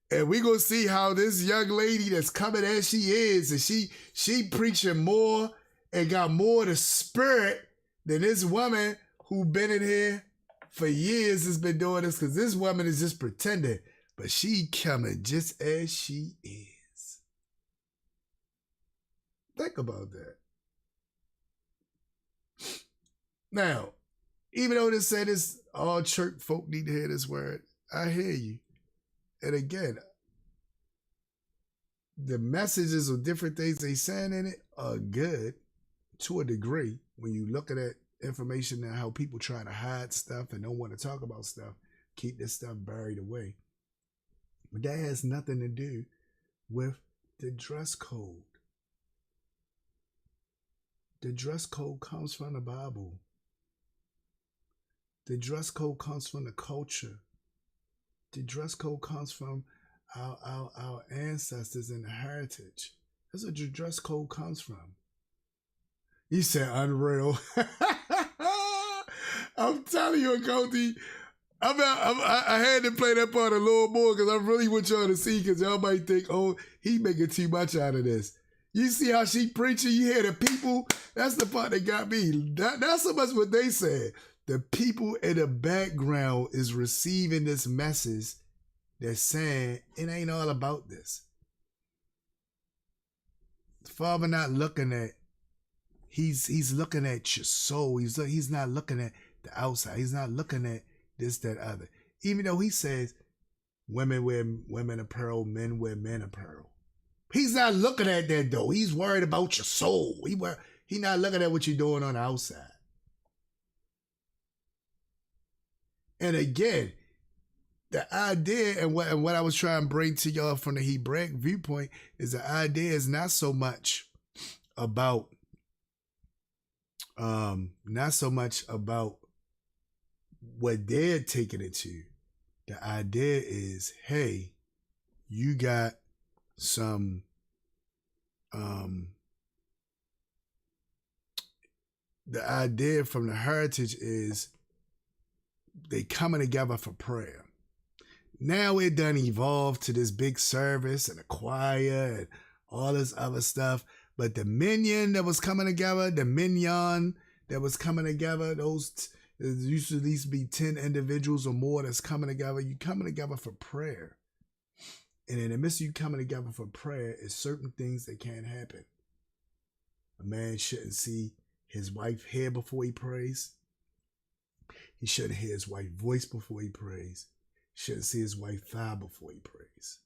And we're going to see how this young lady that's coming as she is, and she preaching more and got more of the spirit than this woman who been in here for years has been doing this, because this woman is just pretending, but she coming just as she is. Think about that. Now, even though this said this, all church folk need to hear this word, I hear you. And again, the messages or different things they saying in it are good to a degree. When you look at that information and how people try to hide stuff and don't want to talk about stuff, keep this stuff buried away. But that has nothing to do with the dress code. The dress code comes from the Bible. The dress code comes from the culture. The dress code comes from our ancestors and the heritage. That's what your dress code comes from. You said unreal. I'm telling you, Cody, I had to play that part a little more because I really want y'all to see, because y'all might think, oh, he making too much out of this. You see how she preaching? You hear the people? That's the part that got me. Not so much what they said. The people in the background is receiving this message that's saying it ain't all about this. The Father not looking at, he's looking at your soul. He's not looking at the outside. He's not looking at this, that, other. Even though he says women wear women apparel, men wear men apparel. He's not looking at that though. He's worried about your soul. He not looking at what you're doing on the outside. And again, the idea and what I was trying to bring to y'all from the Hebraic viewpoint is the idea is not so much about what they're taking it to. The idea is, hey, you got some the idea from the heritage is they coming together for prayer. Now it done evolved to this big service and a choir and all this other stuff. But the minion that was coming together, those used to at least be 10 individuals or more that's coming together. You coming together for prayer. And in the midst of you coming together for prayer is certain things that can't happen. A man shouldn't see his wife's hair before he prays. He shouldn't hear his wife's voice before he prays. He shouldn't see his wife's thigh before he prays.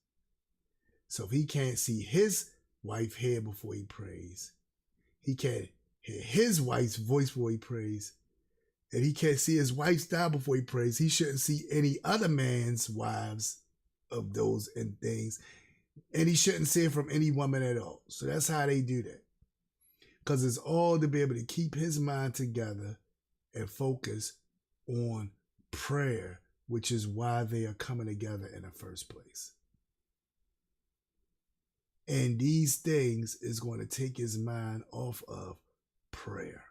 So if he can't see his wife's hair before he prays, he can't hear his wife's voice before he prays, and he can't see his wife's thigh before he prays, he shouldn't see any other man's wives of those and things, and he shouldn't see it from any woman at all. So that's how they do that. Because it's all to be able to keep his mind together and focus on prayer, which is why they are coming together in the first place. And these things is going to take his mind off of prayer.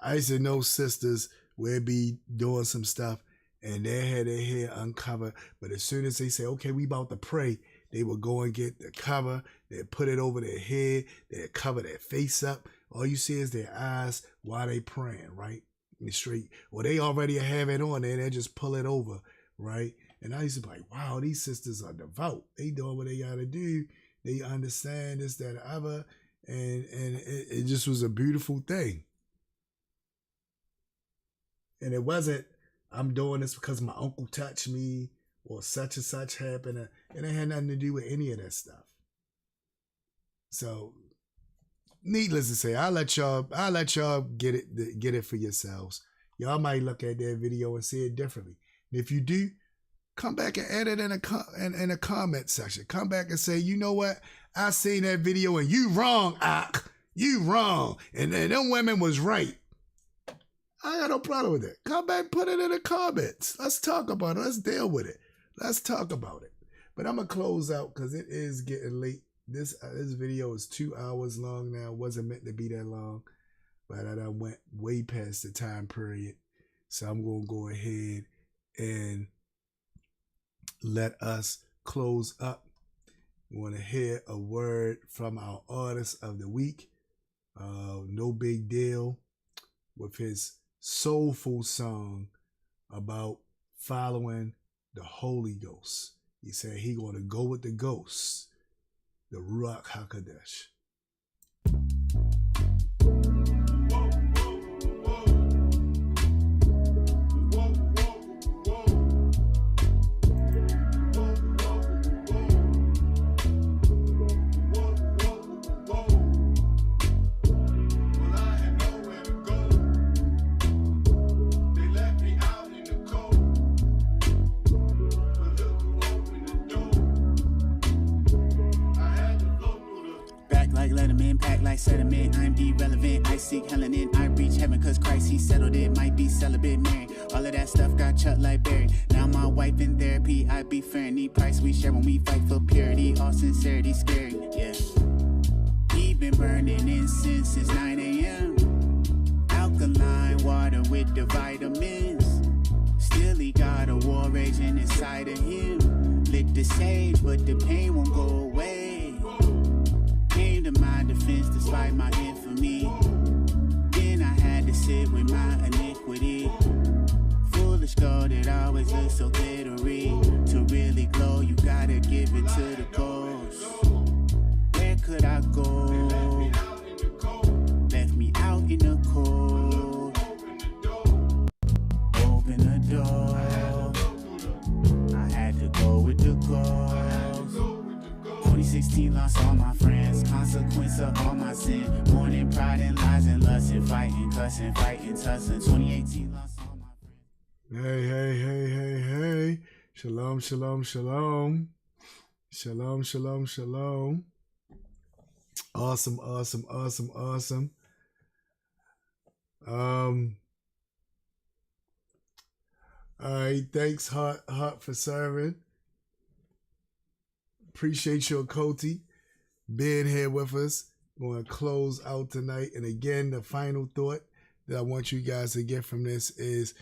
I used to know sisters where be doing some stuff and they had their hair uncovered, but as soon as they say, okay, we about to pray, they would go and get the cover, they'd put it over their head, they'd cover their face up. All you see is their eyes while they praying, right? And straight. Well, they already have it on there, they just pull it over, right? And I used to be like, wow, these sisters are devout. They doing what they gotta do. They understand this, that, other. And it just was a beautiful thing. And it wasn't, I'm doing this because my uncle touched me or such and such happened. And it had nothing to do with any of that stuff. So needless to say, I'll let y'all get it for yourselves. Y'all might look at that video and see it differently. And if you do, come back and edit in a comment section. Come back and say, you know what? I seen that video and you wrong, Ak. You wrong. And them women was right. I got no problem with it. Come back, put it in the comments. Let's talk about it. Let's deal with it. Let's talk about it. But I'm going to close out because it is getting late. This video is 2 hours long now. It wasn't meant to be that long. But I done went way past the time period. So I'm going to go ahead and let us close up. We want to hear a word from our artist of the week, Nobigdyl, with his soulful song about following the Holy Ghost. He said he going to go with the ghosts, the Ruach HaKodesh. Sediment, I'm irrelevant. I seek Helen I reach heaven cause Christ he settled it. Might be celibate, married. All of that stuff got chucked like Barry. Now my wife in therapy, I be fair. Need price we share when we fight for purity. All sincerity scary, yeah. He been burning incense since 9 a.m. Alkaline water with the vitamins. Still he got a war raging inside of him. Lit the sage, but the pain won't go away. Came to my defense despite my infamy. Then I had to sit with my iniquity. Foolish gold that always looks so glittery. To really glow, you gotta give it to the ghost. Where could I go? Left me out in the cold. Open the door. I had to go with the ghost. 2016 lost all my friends. Consequence of all my sin. Morning pride and lies and lust and fighting, cussing, fighting, tussing. 2018 lost all my friends. Hey. Shalom, shalom, shalom. Shalom, shalom, shalom. Awesome. All right, thanks, Heart for serving. Appreciate your Coty being here with us. Going to close out tonight. And again, the final thought that I want you guys to get from this is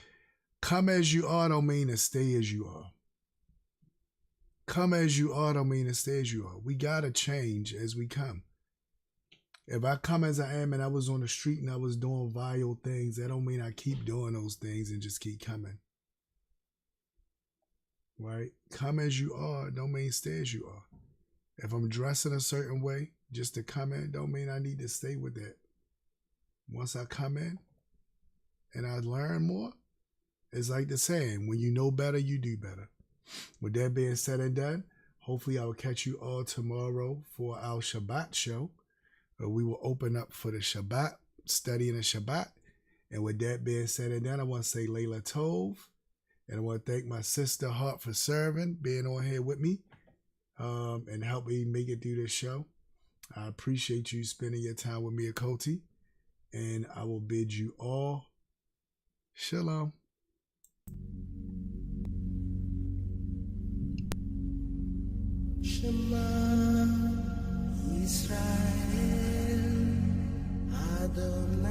come as you are don't mean to stay as you are. Come as you are don't mean to stay as you are. We got to change as we come. If I come as I am and I was on the street and I was doing vile things, that don't mean I keep doing those things and just keep coming. Right? Come as you are don't mean stay as you are. If I'm dressing a certain way just to come in, don't mean I need to stay with that. Once I come in and I learn more, it's like the saying, when you know better, you do better. With that being said and done, hopefully I will catch you all tomorrow for our Shabbat show. We will open up for the Shabbat, studying the Shabbat. And with that being said and done, I want to say Layla Tov. And I want to thank my sister Heart for serving, being on here with me, and help me make it through this show. I appreciate you spending your time with me at Coty. And I will bid you all shalom. Shema Yisrael Adonai.